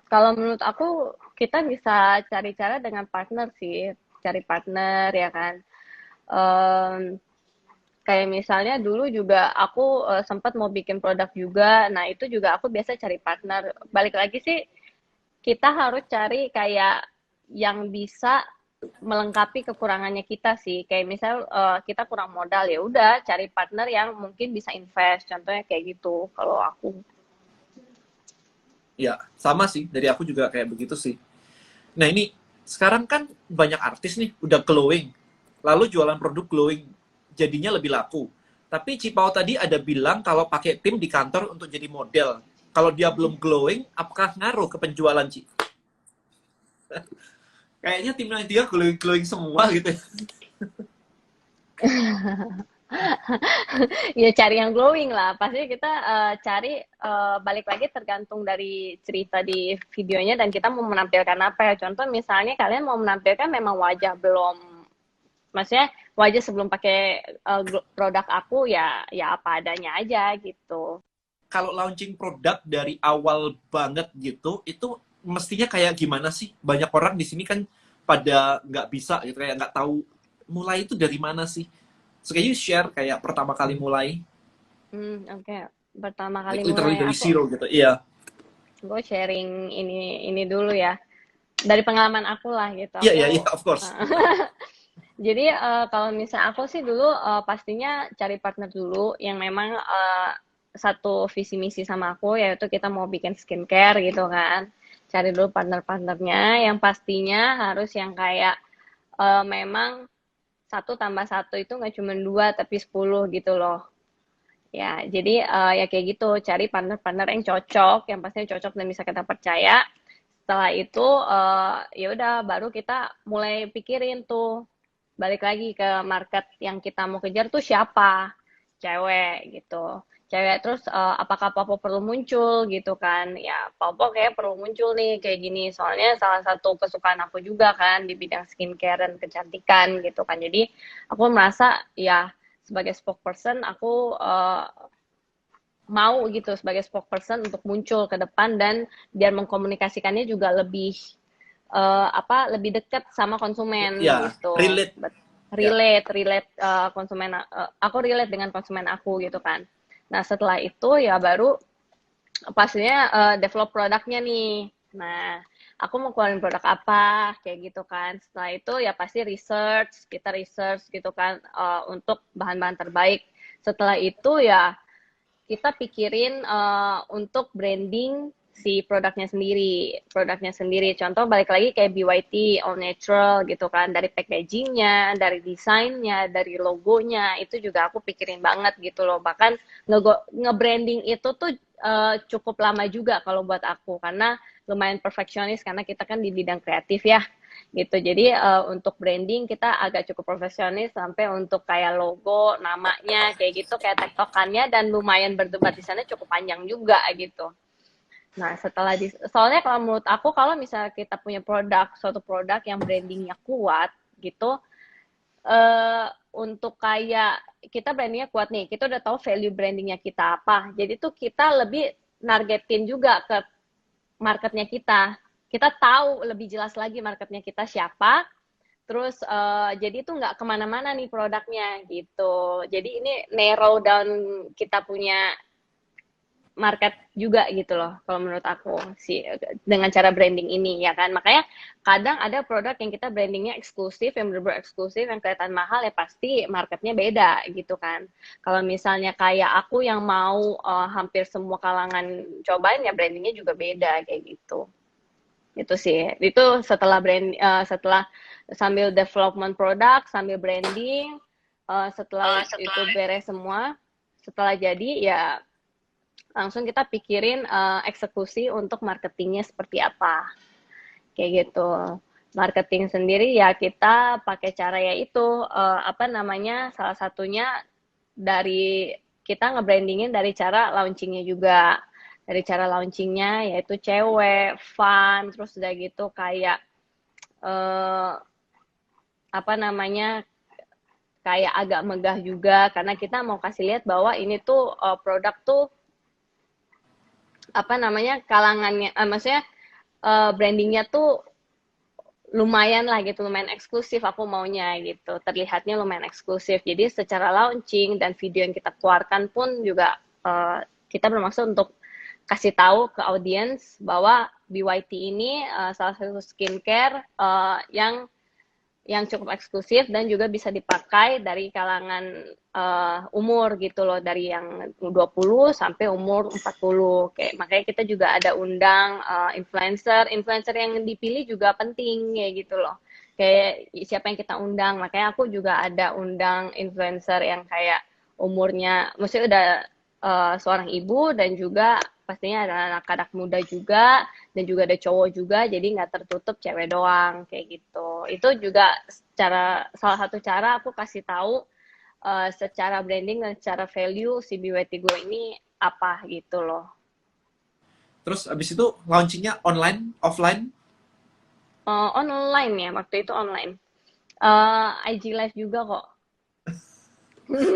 S2: Kalau menurut aku, kita bisa cari cara dengan partner sih. Cari partner, ya kan. Em, Kayak misalnya dulu juga aku sempat mau bikin produk juga. Nah, itu juga aku biasa cari partner. Balik lagi sih, kita harus cari kayak yang bisa melengkapi kekurangannya kita sih. Kayak misal kita kurang modal, ya udah cari partner yang mungkin bisa invest. Contohnya kayak gitu kalau aku.
S1: Ya, sama sih. Dari aku juga kayak begitu sih. Nah, ini sekarang kan banyak artis nih udah glowing. Lalu jualan produk glowing jadinya lebih laku. Tapi Cipau tadi ada bilang kalau pakai tim di kantor untuk jadi model. Kalau dia belum glowing, apakah ngaruh ke penjualan, Ci? Kayaknya timnya dia glowing-glowing semua gitu.
S2: Ya cari yang glowing lah. Pasti kita cari balik lagi tergantung dari cerita di videonya dan kita mau menampilkan apa ya. Contoh misalnya kalian mau menampilkan memang wajah belum, maksudnya wajah sebelum pakai produk aku, ya ya apa adanya aja gitu.
S1: Kalau launching produk dari awal banget gitu, itu mestinya kayak gimana sih? Banyak orang di sini kan pada nggak bisa gitu, kayak nggak tahu mulai itu dari mana sih. So, can you share kayak pertama kali mulai,
S2: Oke. Pertama kali
S1: like literally
S2: mulai
S1: dari
S2: aku,
S1: zero gitu. Iya.
S2: gue sharing ini dulu ya. Dari pengalaman aku lah gitu.
S1: Iya, iya, iya, of course.
S2: Jadi kalau misalnya aku sih dulu pastinya cari partner dulu yang memang satu visi misi sama aku, yaitu kita mau bikin skincare gitu kan. Cari dulu partner-partnernya yang pastinya harus yang kayak memang satu tambah satu itu nggak cuma dua tapi 10 gitu loh. Ya, jadi ya kayak gitu, cari partner-partner yang cocok, yang pastinya cocok dan bisa kita percaya. Setelah itu ya udah baru kita mulai pikirin tuh, balik lagi ke market yang kita mau kejar tuh siapa, cewek gitu. Cewek, terus apakah Popo perlu muncul gitu kan, ya Popo kayak perlu muncul nih kayak gini, soalnya salah satu kesukaan aku juga kan di bidang skincare dan kecantikan gitu kan. Jadi aku merasa ya sebagai spokesperson aku mau gitu sebagai spokesperson untuk muncul ke depan dan biar mengkomunikasikannya juga lebih lebih dekat sama konsumen
S1: Ya,
S2: gitu.
S1: relate. Ya.
S2: Relate konsumen, aku relate dengan konsumen aku gitu kan. Nah, setelah itu ya baru pastinya develop produknya nih. Nah, aku mau keluarin produk apa kayak gitu kan. Setelah itu ya pasti kita research gitu kan untuk bahan-bahan terbaik. Setelah itu ya kita pikirin untuk branding si produknya sendiri. Contoh balik lagi kayak BYT All Natural gitu kan, dari packagingnya, dari desainnya, dari logonya itu juga aku pikirin banget gitu loh. Bahkan nge-branding itu tuh cukup lama juga kalau buat aku karena lumayan perfeksionis karena kita kan di bidang kreatif ya gitu. Jadi untuk branding kita agak cukup profesionalis sampai untuk kayak logo, namanya kayak gitu, kayak tektokannya dan lumayan berdebat di sana cukup panjang juga gitu. Nah, soalnya kalau menurut aku kalau misalnya kita punya suatu produk yang brandingnya kuat gitu, untuk kayak kita brandingnya kuat nih, kita udah tahu value brandingnya kita apa. Jadi tuh kita lebih nargetin juga ke marketnya kita. Kita tahu lebih jelas lagi marketnya kita siapa. Terus jadi itu nggak kemana-mana nih produknya gitu. Jadi ini narrow down kita punya market juga gitu loh kalau menurut aku sih dengan cara branding ini ya kan. Makanya kadang ada produk yang kita brandingnya eksklusif, yang bener-bener eksklusif, yang kelihatan mahal ya pasti marketnya beda gitu kan. Kalau misalnya kayak aku yang mau hampir semua kalangan cobain ya brandingnya juga beda kayak gitu. Itu sih. Itu setelah setelah sambil development produk, sambil branding, setelah itu beres semua, setelah jadi ya langsung kita pikirin eksekusi untuk marketingnya seperti apa. Kayak gitu. Marketing sendiri ya kita pakai cara yaitu apa namanya? Salah satunya dari kita nge-brandingin dari cara launchingnya juga. Dari cara launchingnya yaitu cewek, fun, terus udah gitu kayak apa namanya kayak agak megah juga karena kita mau kasih lihat bahwa ini tuh produk tuh apa namanya kalangannya, maksudnya brandingnya tuh lumayan lah gitu, lumayan eksklusif aku maunya gitu, terlihatnya lumayan eksklusif. Jadi secara launching dan video yang kita keluarkan pun juga kita bermaksud untuk kasih tahu ke audiens bahwa BYT ini salah satu skincare yang cukup eksklusif dan juga bisa dipakai dari kalangan umur gitu loh, dari yang 20 sampai umur 40. Kayak makanya kita juga ada undang influencer yang dipilih juga penting kayak gitu loh. Kayak siapa yang kita undang, makanya aku juga ada undang influencer yang kayak umurnya, maksudnya udah seorang ibu dan juga pastinya ada anak-anak muda juga dan juga ada cowok juga, jadi nggak tertutup cewek doang kayak gitu. Itu juga salah satu cara aku kasih tahu secara branding dan secara value si BYT Glow ini apa gitu loh.
S1: Terus abis itu launchingnya online, offline?
S2: Online ya, waktu itu online. IG live juga kok.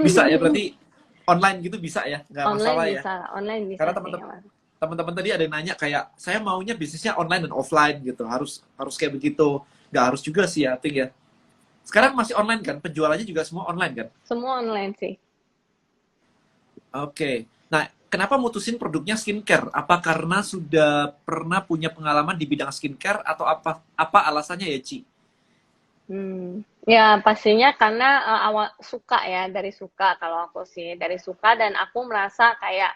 S1: Bisa ya berarti online gitu bisa ya, nggak masalah ya.
S2: Online bisa
S1: Karena
S2: sih.
S1: teman-teman tadi ada yang nanya kayak saya maunya bisnisnya online dan offline gitu, harus harus kayak begitu. Nggak harus juga sih ya, Ting ya. Sekarang masih online kan, penjualannya juga semua online kan?
S2: Semua online sih.
S1: Oke. Nah, kenapa mutusin produknya skincare? Apa karena sudah pernah punya pengalaman di bidang skincare atau apa alasannya ya, Ci?
S2: Ya pastinya karena awal suka ya, dari suka kalau aku sih, dari suka dan aku merasa kayak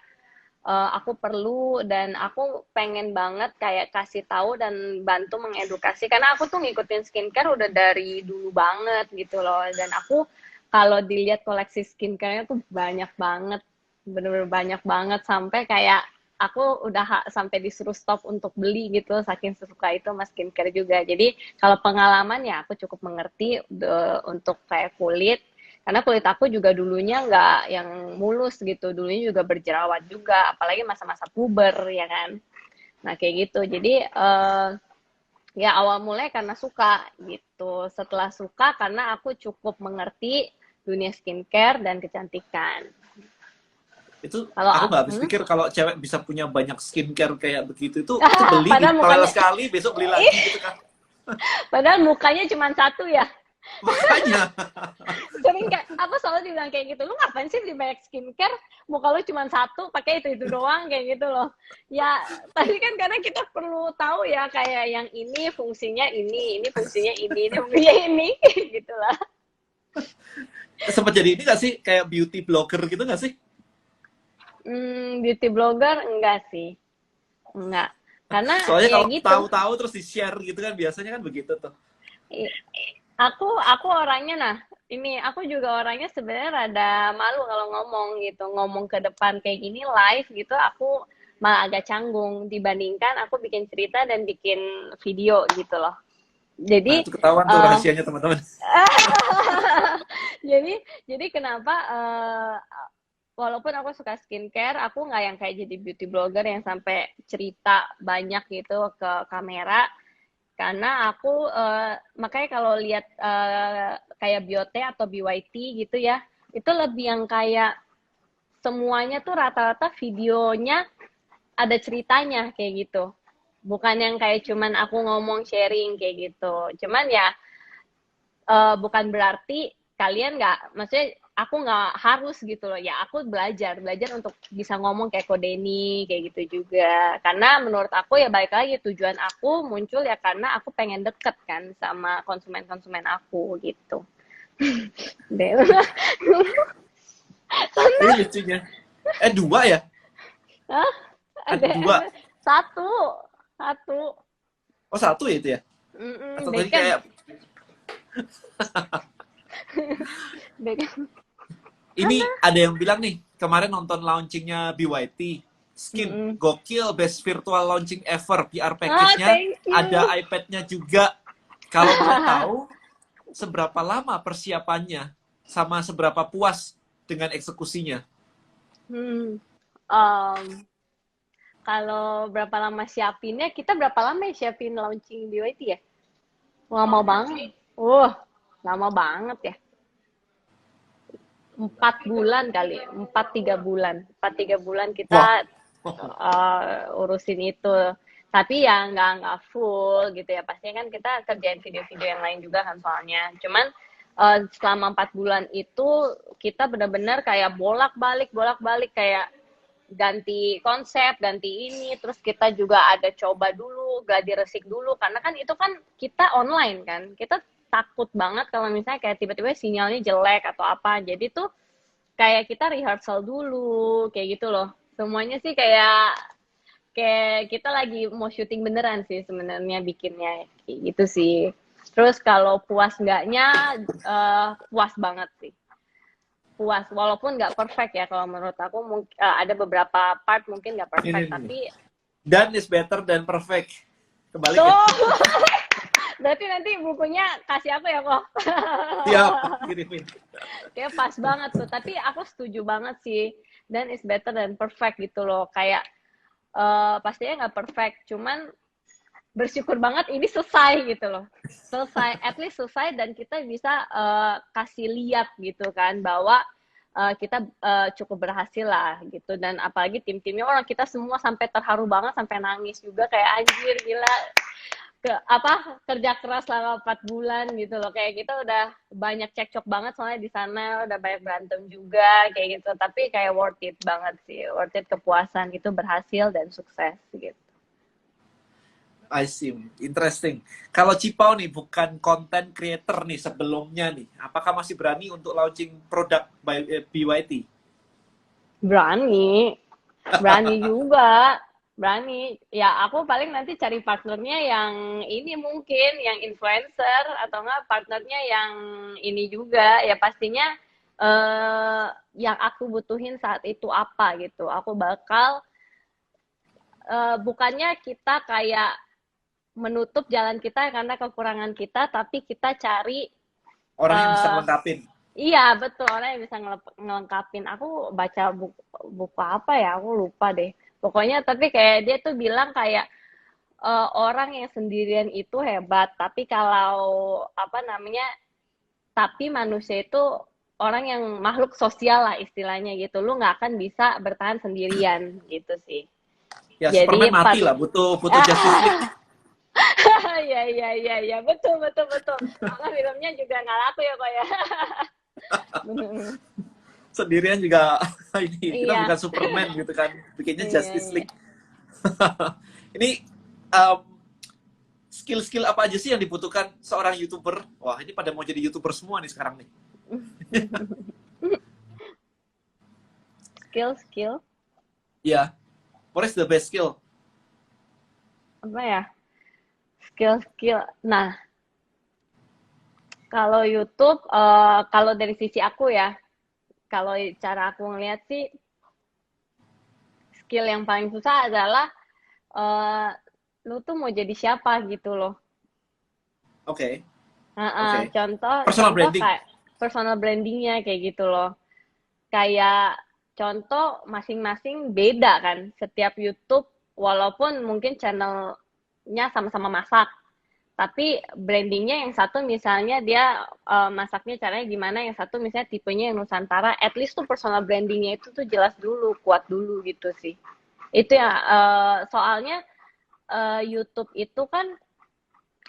S2: aku perlu dan aku pengen banget kayak kasih tahu dan bantu mengedukasi karena aku tuh ngikutin skincare udah dari dulu banget gitu loh, dan aku kalau dilihat koleksi skincare-nya tuh banyak banget, bener-bener banyak banget sampai kayak aku udah sampai disuruh stop untuk beli gitu saking suka itu sama skincare juga. Jadi kalau pengalaman ya aku cukup mengerti untuk kayak kulit, karena kulit aku juga dulunya nggak yang mulus gitu, dulunya juga berjerawat juga, apalagi masa-masa puber ya kan. Nah kayak gitu, jadi ya awal mulai karena suka gitu. Setelah suka karena aku cukup mengerti dunia skincare dan kecantikan.
S1: Itu
S2: Kalau
S1: aku nggak habis pikir kalau cewek bisa punya banyak skincare kayak begitu. Itu beli
S2: padahal
S1: ditoel
S2: mukanya
S1: sekali, besok beli lagi gitu kan.
S2: padahal mukanya cuma satu ya.
S1: Makanya.
S2: Sering kayak aku selalu dibilang kayak gitu, lu ngapain sih beli banyak skincare, muka lu cuma satu pakai itu doang kayak gitu loh ya. Tapi kan karena kita perlu tahu ya kayak yang ini fungsinya ini fungsinya ini fungsinya ini gitu lah.
S1: Sempat jadi ini nggak sih? Kayak beauty blogger gitu nggak sih?
S2: Beauty blogger enggak sih, enggak, karena
S1: Soalnya
S2: ya
S1: kalau
S2: gitu.
S1: tahu-tahu terus di-share gitu kan biasanya kan begitu tuh.
S2: Aku orangnya, nah ini aku juga orangnya sebenarnya rada malu kalau ngomong gitu, ngomong ke depan kayak gini live gitu, aku malah agak canggung dibandingkan aku bikin cerita dan bikin video gitu loh.
S1: Nah,
S2: Jadi
S1: itu ketahuan tuh
S2: uh,
S1: rahasianya teman-teman.
S2: jadi kenapa walaupun aku suka skincare, aku nggak yang kayak jadi beauty blogger yang sampai cerita banyak gitu ke kamera, karena aku makanya kalau lihat kayak Biote atau BYT gitu ya, itu lebih yang kayak semuanya tuh rata-rata videonya ada ceritanya kayak gitu, bukan yang kayak cuman aku ngomong sharing kayak gitu. Cuman ya bukan berarti kalian nggak, maksudnya aku nggak harus gitu loh ya, aku belajar belajar untuk bisa ngomong kayak Kodeni kayak gitu juga, karena menurut aku ya balik lagi tujuan aku muncul ya karena aku pengen deket kan sama konsumen-konsumen aku gitu deh.
S1: Ini lucunya. Dua ya?
S2: Hah?
S1: Ada
S2: Ada
S1: dua.
S2: satu satu.
S1: Oh, satu ya itu ya?
S2: Mm-mm,
S1: Atau tadi
S2: Bacon.
S1: kayak
S2: Bacon.
S1: ini ada yang bilang nih, kemarin nonton launchingnya BYT, Skin,
S2: Mm-mm.
S1: gokil, best virtual launching ever, PR
S2: Ah,
S1: package-nya,
S2: thank
S1: ada
S2: you.
S1: iPad-nya juga. Kalau boleh tahu, seberapa lama persiapannya, sama seberapa puas dengan eksekusinya?
S2: Hmm. Um, Kalau berapa lama siapinnya, kita berapa lama ya siapin launching BYT ya? Lama banget. Lama banget ya. 4 bulan kali, 4-3 bulan. 4-3 bulan
S1: Wah,
S2: kita urusin itu. Tapi ya nggak full gitu ya. Pastinya kan kita kerjain video-video yang lain juga kan soalnya. Cuman selama 4 bulan itu kita benar-benar kayak bolak-balik kayak ganti konsep, ganti ini, terus kita juga ada coba dulu, gladi resik dulu, karena kan itu kan kita online kan, kita takut banget kalau misalnya kayak tiba-tiba sinyalnya jelek atau apa, jadi tuh kayak kita rehearsal dulu, kayak gitu loh. Semuanya sih kayak kayak kita lagi mau syuting beneran sih sebenarnya bikinnya, kayak gitu sih. Terus kalau puas enggaknya, puas banget sih, puas walaupun nggak perfect ya kalau menurut aku ada beberapa part mungkin nggak
S1: ini
S2: perfect
S1: nih.
S2: tapi
S1: Done is better than perfect. Kebalik ya?
S2: tuh. Berarti nanti bukunya kasih aku ya kok.
S1: Siap, kirimin.
S2: Kayak pas banget tuh, tapi aku setuju banget sih, dan is better than perfect gitu loh, kayak pastinya nggak perfect, cuman bersyukur banget ini selesai gitu loh, selesai, at least selesai, dan kita bisa kasih lihat gitu kan bahwa kita cukup berhasil lah gitu, dan apalagi tim-timnya orang kita semua sampai terharu banget sampai nangis juga kayak anjir gila, kerja keras selama 4 bulan gitu loh, kayak kita udah banyak cekcok banget soalnya di sana udah banyak berantem juga kayak gitu, tapi kayak worth it banget sih, worth it, kepuasan itu berhasil dan sukses gitu.
S1: I see. Interesting. Kalau Cipau nih bukan content creator nih sebelumnya nih, apakah masih berani untuk launching produk by BYT?
S2: Berani, berani juga, berani. Ya aku paling nanti cari partnernya yang ini mungkin, yang influencer atau enggak partnernya yang ini juga. Ya pastinya yang aku butuhin saat itu apa gitu. Aku bakal bukannya kita kayak menutup jalan kita karena kekurangan kita, tapi kita cari
S1: Orang yang bisa
S2: eh
S1: ngelengkapin.
S2: iya, betul. Orang yang bisa ngelengkapin. Aku baca buku apa ya? Aku lupa deh. Pokoknya tapi kayak dia tuh bilang kayak orang yang sendirian itu hebat. Tapi kalau apa namanya? Tapi manusia itu orang yang makhluk sosial lah istilahnya gitu. Lu nggak akan bisa bertahan sendirian gitu sih.
S1: Ya
S2: Jadi
S1: Superman mati lah, butuh butuh Justice League.
S2: iya iya iya iya, betul betul betul. Karena filmnya juga nggak laku ya kok ya.
S1: Sendirian juga ini kita
S2: Iya
S1: bukan Superman gitu kan, bikinnya
S2: iya
S1: Justice
S2: iya.
S1: League. Ini um, skill-skill apa aja sih yang dibutuhkan seorang YouTuber? Wah, ini pada mau jadi YouTuber semua nih sekarang nih.
S2: Skill
S1: Ya, what is the best skill?
S2: apa ya, skill. Nah, kalau YouTube, kalau dari sisi aku ya, kalau cara aku ngeliat sih, skill yang paling susah adalah eh, lu tuh mau jadi siapa gitu loh.
S1: Oke,
S2: Heeh,
S1: oke.
S2: contoh
S1: Personal
S2: contoh
S1: branding.
S2: kayak personal brandingnya kayak gitu loh. Kayak contoh masing-masing beda kan. Setiap YouTube, walaupun mungkin channelnya sama-sama masak, tapi brandingnya yang satu misalnya dia masaknya caranya gimana, yang satu misalnya tipenya yang Nusantara, at least tuh personal brandingnya itu tuh jelas dulu, kuat dulu gitu sih. Itu ya, soalnya YouTube itu kan,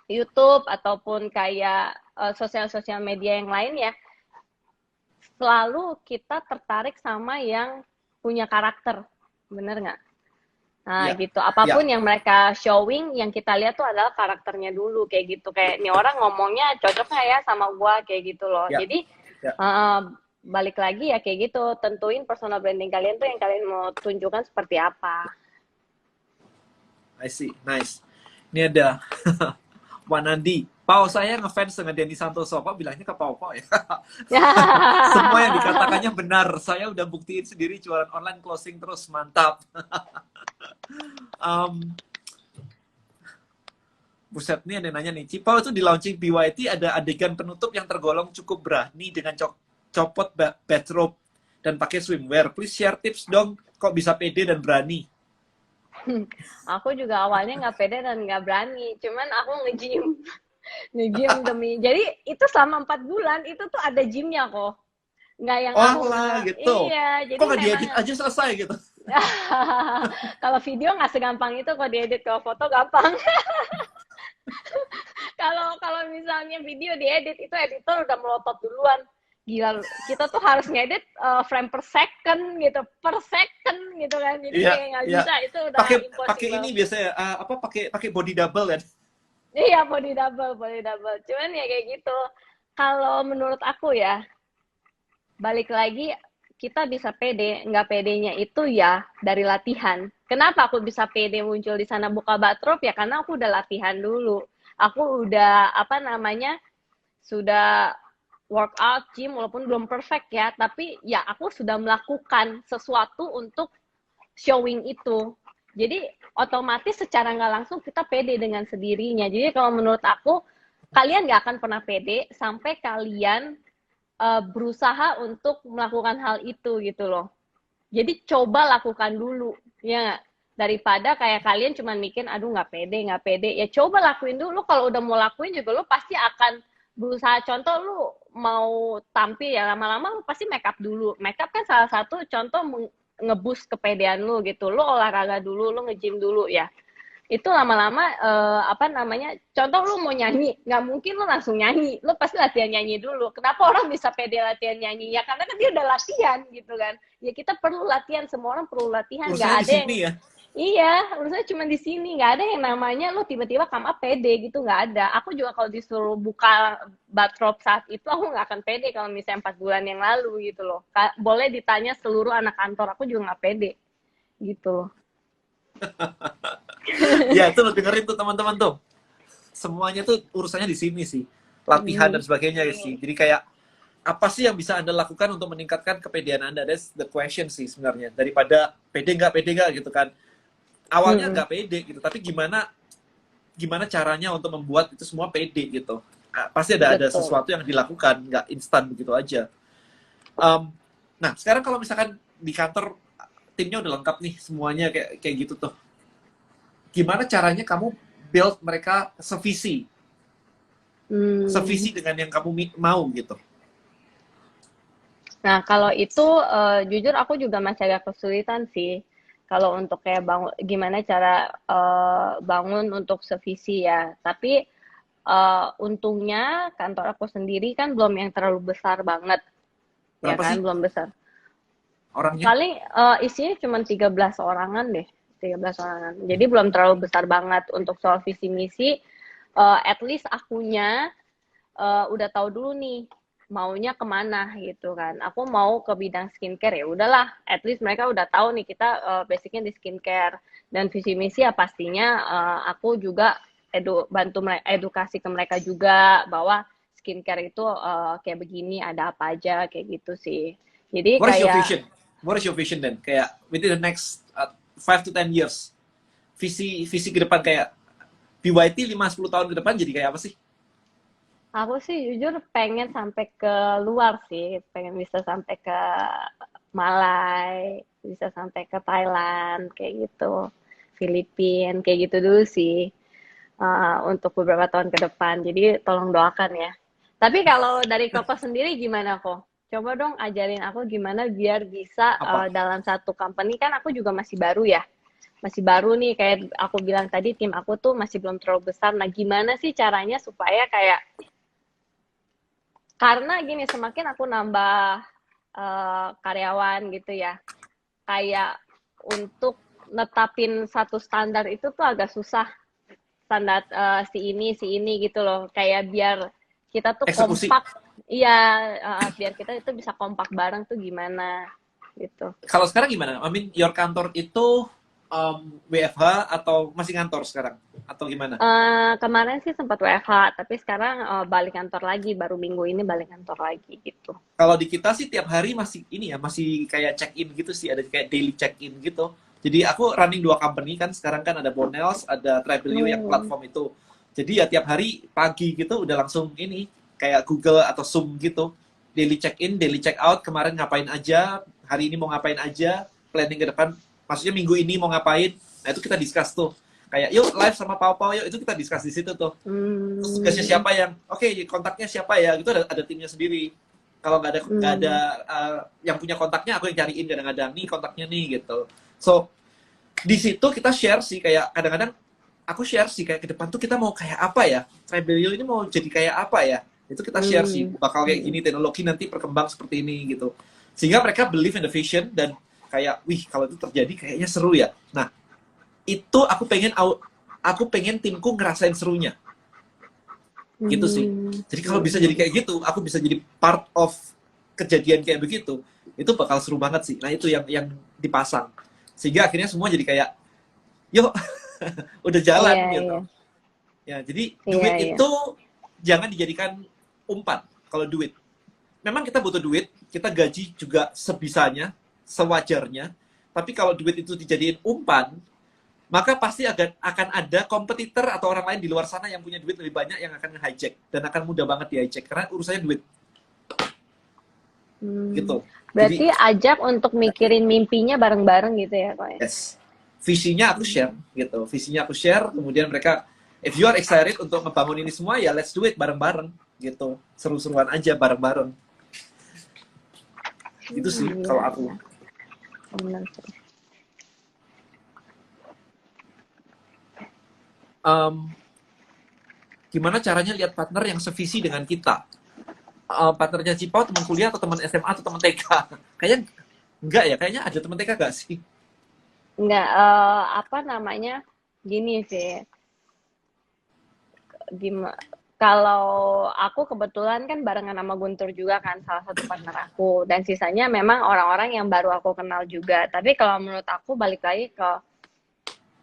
S2: YouTube ataupun kayak sosial-sosial media yang lain ya, selalu kita tertarik sama yang punya karakter, bener nggak? Nah,
S1: Ya,
S2: gitu.
S1: ya,
S2: Apapun yang mereka showing, yang kita lihat tuh adalah karakternya dulu, kayak gitu. Kayak nih orang ngomongnya cocok nggak ya sama gua, kayak gitu loh.
S1: ya,
S2: Jadi
S1: ya.
S2: eh, balik lagi ya kayak gitu. Tentuin personal branding kalian tuh yang kalian mau tunjukkan seperti apa.
S1: I see, nice. Ini ada Wanandi. Pau, saya ngefans dengan Denny Santoso. Pak bilangnya ke Pau Pau ya. Semua yang dikatakannya benar. Saya udah buktiin sendiri jualan online closing terus mantap. um, Buset nih ada yang nanya nih. Cipau itu di launching BYT ada adegan penutup yang tergolong cukup berani dengan copot bathrobe dan pakai swimwear. Please share tips dong. Kok bisa pede dan berani?
S2: Aku juga awalnya nggak pede dan nggak berani. Cuman aku nge-gym. Nge-gym demi. Jadi itu selama 4 bulan itu tuh ada gymnya kok. Nggak yang
S1: Oh
S2: aku
S1: lah
S2: bener.
S1: gitu.
S2: Iya,
S1: Kok
S2: jadi
S1: nggak
S2: memang
S1: diedit aja selesai gitu?
S2: kalau video nggak segampang itu, kalau diedit, kalau foto gampang. Kalau misalnya video diedit itu editor udah melotot duluan. Gila, kita tuh harus ngedit frame per second gitu, per second gitu kan. Jadi
S1: Iya,
S2: kayak nggak
S1: iya.
S2: bisa, itu udah
S1: Pakai pakai
S2: impossible.
S1: ini biasanya apa pakai pakai body double kan?
S2: Iya, body double, body double. Cuman ya kayak gitu. Kalau menurut aku ya, balik lagi kita bisa pede, nggak pedenya itu ya dari latihan. Kenapa aku bisa pede muncul di sana buka batrop ya karena aku udah latihan dulu. Aku udah apa namanya sudah workout gym walaupun belum perfect ya, tapi ya aku sudah melakukan sesuatu untuk showing itu. Jadi otomatis secara nggak langsung kita pede dengan sendirinya. Jadi kalau menurut aku kalian nggak akan pernah pede sampai kalian berusaha untuk melakukan hal itu gitu loh. Jadi coba lakukan dulu, ya nggak? Daripada kayak kalian cuma mikir, aduh nggak pede. Ya coba lakuin dulu. Kalau udah mau lakuin juga lo pasti akan berusaha. Contoh lu mau tampil ya lama-lama lu pasti make up dulu. Make up kan salah satu contoh ngebus kepedean lu gitu. Lu olahraga dulu, lu nge-gym dulu ya, itu lama-lama apa namanya, contoh lu mau nyanyi nggak mungkin lu langsung nyanyi, lu pasti latihan nyanyi dulu. Kenapa orang bisa pede latihan nyanyi ya karena kan dia udah latihan gitu kan. Ya kita perlu latihan, semua orang perlu latihan, nggak
S1: Urusannya di
S2: ada yang
S1: sini ya.
S2: iya urusannya cuma di sini, nggak ada yang namanya lu tiba-tiba come up pede gitu, nggak ada. Aku juga kalau disuruh buka batrop saat itu aku nggak akan pede kalau misalnya 4 bulan yang lalu gitu loh. Boleh ditanya seluruh anak kantor, aku juga nggak pede gitu loh.
S1: Ya itu lo dengerin tuh teman-teman tuh. Semuanya tuh urusannya di sini sih. Latihan dan sebagainya ya sih. Jadi kayak apa sih yang bisa Anda lakukan untuk meningkatkan kepedean Anda? That's the question sih sebenarnya. Daripada pede nggak gitu kan. Awalnya nggak pede gitu, tapi gimana gimana caranya untuk membuat itu semua pede gitu. Pasti ada
S2: Betul.
S1: sesuatu yang dilakukan, nggak instan begitu aja. Um, nah, sekarang kalau misalkan di kantor timnya udah lengkap nih semuanya kayak kayak gitu tuh. Gimana caranya kamu build mereka
S2: Hmm.
S1: sevisi dengan yang kamu mau gitu.
S2: Nah, kalau itu jujur aku juga masih agak kesulitan sih. Kalau untuk kayak bangun, gimana cara bangun untuk sevisi ya. Tapi untungnya kantor aku sendiri kan belum yang terlalu besar banget, ya
S1: Berapa
S2: kan,
S1: sih
S2: belum besar.
S1: orangnya?
S2: Paling isinya cuma 13 orangan deh, 13 orangan. Jadi belum terlalu besar banget untuk soal visi misi. At least akunya udah tahu dulu nih maunya kemana gitu kan. Aku mau ke bidang skincare, ya udahlah. At least mereka udah tahu nih kita basicnya di skincare, dan visi misi ya pastinya aku juga bantu edukasi ke mereka juga bahwa skincare itu kayak begini, ada apa aja kayak gitu sih. Jadi
S1: What is your
S2: kayak
S1: vision? What is your vision then? Kayak within the next 5 to 10 years. Visi visi ke depan kayak BYT 5-10 tahun ke depan jadi kayak apa sih?
S2: aku sih jujur pengen sampai ke luar sih, pengen bisa sampai ke Malai, bisa sampai ke Thailand, kayak gitu. Filipina, kayak gitu dulu sih. Untuk beberapa tahun ke depan. Jadi tolong doakan ya. Tapi kalau dari Koko sendiri gimana kok? Coba dong ajarin aku gimana biar bisa
S1: Apa?
S2: dalam satu company, kan aku juga masih baru ya. Masih baru nih, kayak aku bilang tadi, tim aku tuh masih belum terlalu besar. Nah, gimana sih caranya supaya kayak, karena gini, semakin aku nambah karyawan gitu ya. Kayak untuk netapin satu standar itu tuh agak susah, standar si ini gitu loh, kayak biar kita tuh
S1: Eksekusi.
S2: kompak. Iya, biar kita itu bisa kompak bareng tuh gimana gitu.
S1: Kalau sekarang gimana? I mean, your kantor itu WFH atau masih kantor sekarang? Atau gimana?
S2: Kemarin sih sempat WFH, tapi sekarang balik kantor lagi, baru minggu ini balik kantor lagi gitu.
S1: Kalau di kita sih tiap hari masih ini ya, masih kayak check-in gitu sih, ada kayak daily check-in gitu. Jadi aku running 2 company kan, sekarang kan ada Bonels, ada Travelio yang
S2: Hmm.
S1: platform itu. Jadi ya tiap hari pagi gitu udah langsung ini, kayak Google atau Zoom gitu. Daily check-in, daily check-out, kemarin ngapain aja, hari ini mau ngapain aja, planning ke depan, maksudnya minggu ini mau ngapain, nah itu kita discuss tuh. Kayak yuk live sama Pau-Pau, yuk itu kita discuss di situ tuh. Terus tugasnya
S2: Hmm.
S1: siapa yang, oke kontaknya siapa ya, gitu ada timnya sendiri. Kalau nggak ada
S2: Hmm.
S1: yang punya kontaknya, aku yang cariin kadang-kadang nih kontaknya nih gitu. So di situ kita share sih, kayak kadang-kadang aku share sih kayak ke depan tuh kita mau kayak apa ya, Tribelio ini mau jadi kayak apa ya, itu kita share sih,
S2: Hmm.
S1: bakal kayak
S2: Hmm.
S1: gini, teknologi nanti berkembang seperti ini gitu, sehingga mereka believe in the vision dan kayak wih kalau itu terjadi kayaknya seru ya. Nah itu aku pengen timku ngerasain serunya gitu sih.
S2: Hmm.
S1: Jadi kalau bisa jadi
S2: Hmm.
S1: kayak gitu, aku bisa jadi part of kejadian kayak begitu, itu bakal seru banget sih. Nah itu yang dipasang, sehingga akhirnya semua jadi kayak yuk udah jalan
S2: Iya,
S1: gitu
S2: iya.
S1: ya. Jadi
S2: Iya,
S1: duit
S2: iya.
S1: itu jangan dijadikan umpan. Kalau duit memang kita butuh duit, kita gaji juga sebisanya, sewajarnya, tapi kalau duit itu dijadiin umpan, maka pasti akan ada kompetitor atau orang lain di luar sana yang punya duit lebih banyak yang akan hijack dan akan mudah banget di hijack karena urusannya duit
S2: Hmm.
S1: gitu. Jadi
S2: Berarti ajak untuk mikirin mimpinya bareng-bareng gitu ya, kok ya?
S1: yes, visinya aku share gitu, visinya aku share, kemudian mereka if you are excited untuk ngebangun ini semua ya let's do it bareng-bareng gitu, seru-seruan aja bareng-bareng gitu sih
S2: Iya,
S1: kalau aku.
S2: iya. Benar sih.
S1: um, Gimana caranya lihat partner yang sevisi dengan kita? Partnernya Cipau teman kuliah atau teman SMA atau teman TK? Kayaknya enggak ya, kayaknya ada teman TK enggak sih?
S2: Enggak, apa namanya, gini sih, gimana, kalau aku kebetulan kan barengan sama Guntur juga kan, salah satu partner aku, dan sisanya memang orang-orang yang baru aku kenal juga. Tapi kalau menurut aku balik lagi ke,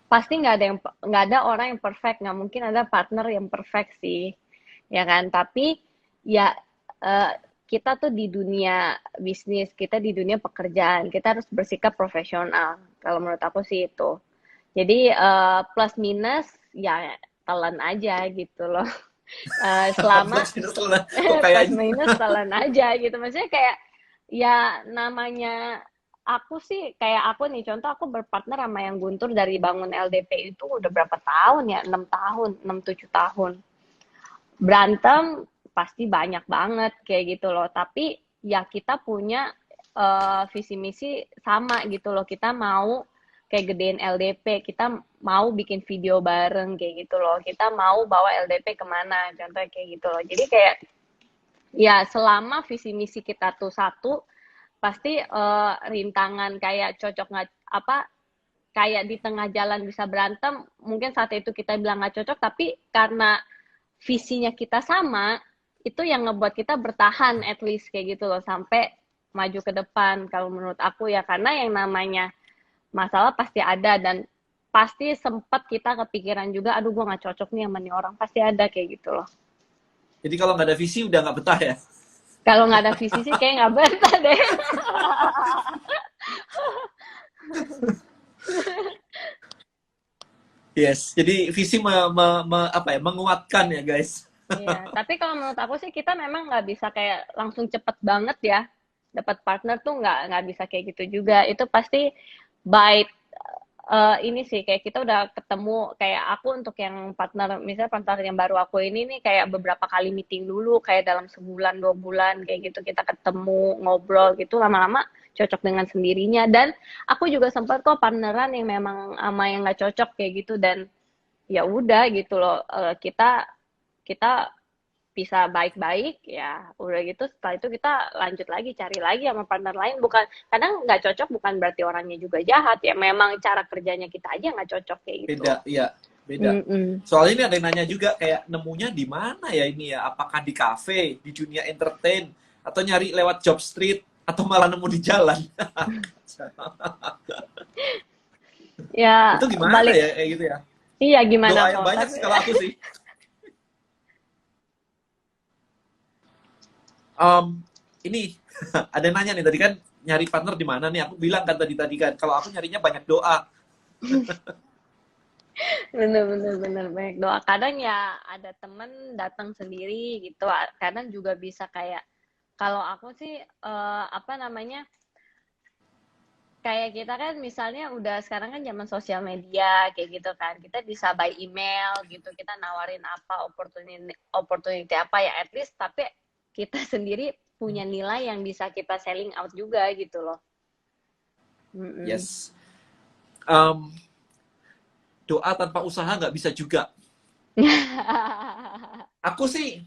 S2: pasti nggak ada orang yang perfect, nggak mungkin ada partner yang perfect sih, ya kan? Tapi ya, eh, kita tuh di dunia bisnis, kita di dunia pekerjaan, kita harus bersikap profesional. Kalau menurut aku sih itu. Jadi plus minus ya telan aja gitu loh. Selama
S1: Plus minus lah, kok
S2: plus
S1: kayaknya.
S2: minus telan aja gitu. Maksudnya kayak ya namanya aku sih, kayak aku nih contoh, aku berpartner sama yang Guntur dari bangun LDP itu udah berapa tahun ya? 6 tahun, 6 7 tahun. Berantem pasti banyak banget kayak gitu loh. Tapi ya kita punya visi misi sama gitu loh. Kita mau kayak gedein LDP, kita mau bikin video bareng kayak gitu loh. Kita mau bawa LDP kemana, contohnya kayak gitu loh. Jadi kayak ya selama visi misi kita tuh satu, pasti rintangan kayak cocok nggak apa, kayak di tengah jalan bisa berantem, mungkin saat itu kita bilang nggak cocok, tapi karena visinya kita sama, itu yang ngebuat kita bertahan at least kayak gitu loh, sampai maju ke depan kalau menurut aku ya. Karena yang namanya masalah pasti ada, dan pasti sempat kita kepikiran juga, aduh gue nggak cocok nih sama nih orang, pasti ada kayak gitu loh.
S1: Jadi kalau nggak ada visi udah nggak betah ya.
S2: Kalau nggak ada visi sih kayak nggak betah deh.
S1: Yes, jadi visi apa ya, menguatkan ya guys.
S2: Iya, tapi kalau menurut aku sih kita memang nggak bisa kayak langsung cepet banget ya dapat partner tuh, nggak bisa kayak gitu juga. Itu pasti by ini sih, kayak kita udah ketemu, kayak aku untuk yang partner, misalnya partner yang baru aku ini nih, kayak beberapa kali meeting dulu, kayak dalam sebulan 2 bulan kayak gitu kita ketemu ngobrol gitu, lama-lama cocok dengan sendirinya. Dan aku juga sempat kok partneran yang memang sama yang nggak cocok kayak gitu, dan ya udah gitu loh, kita kita bisa baik-baik, ya udah gitu setelah itu kita lanjut lagi cari lagi sama partner lain. Bukan, kadang nggak cocok bukan berarti orangnya juga jahat ya, memang cara kerjanya kita aja nggak cocok kayak gitu.
S1: Beda, iya, beda.
S2: Mm-mm.
S1: Soalnya ini ada yang nanya juga kayak nemunya di mana ya ini ya? Apakah di kafe, di dunia entertain, atau nyari lewat job street, atau malah nemu di jalan?
S2: Ya
S1: Itu gimana
S2: balik,
S1: ya kayak gitu ya?
S2: iya gimana
S1: Doa yang
S2: kok,
S1: banyak
S2: tapi
S1: sih kalau aku sih. Em, ini ada yang nanya nih tadi kan nyari partner di mana nih? Aku bilang kan tadi kan kalau aku nyarinya banyak doa.
S2: bener banyak doa. Kadang ya ada temen datang sendiri gitu, kadang juga bisa kayak, kalau aku sih apa namanya, kayak kita kan misalnya udah sekarang kan zaman sosial media kayak gitu kan, kita bisa by email gitu, kita nawarin apa opportunity opportunity apa ya, at least tapi kita sendiri punya nilai yang bisa kita selling out juga gitu loh. Mm-mm.
S1: Yes. Em, doa tanpa usaha nggak bisa juga. Aku sih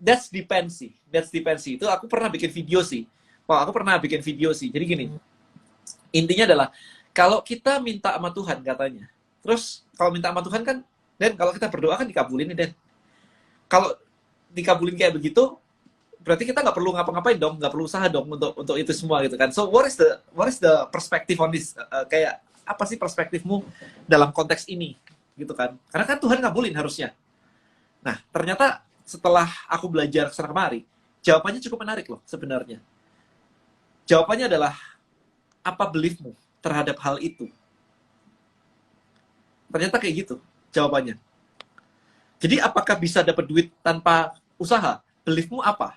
S1: that's depends sih. That's depends sih. Itu aku pernah bikin video sih. Wah, aku pernah bikin video sih. Jadi gini, intinya adalah kalau kita minta sama Tuhan katanya. Terus kalau minta sama Tuhan kan, dan kalau kita berdoa kan dikabulin nih, Dan. Kalau dikabulin kayak begitu, berarti kita nggak perlu ngapa-ngapain dong, nggak perlu usaha dong untuk itu semua gitu kan. So what is the perspective on this? Kayak apa sih perspektifmu dalam konteks ini gitu kan? Karena kan Tuhan ngabulin harusnya. Nah ternyata setelah aku belajar kesana kemari, jawabannya cukup menarik loh sebenarnya. Jawabannya adalah apa beliefmu terhadap hal itu? Ternyata kayak gitu jawabannya. Jadi apakah bisa dapat duit tanpa usaha? Beliefmu apa?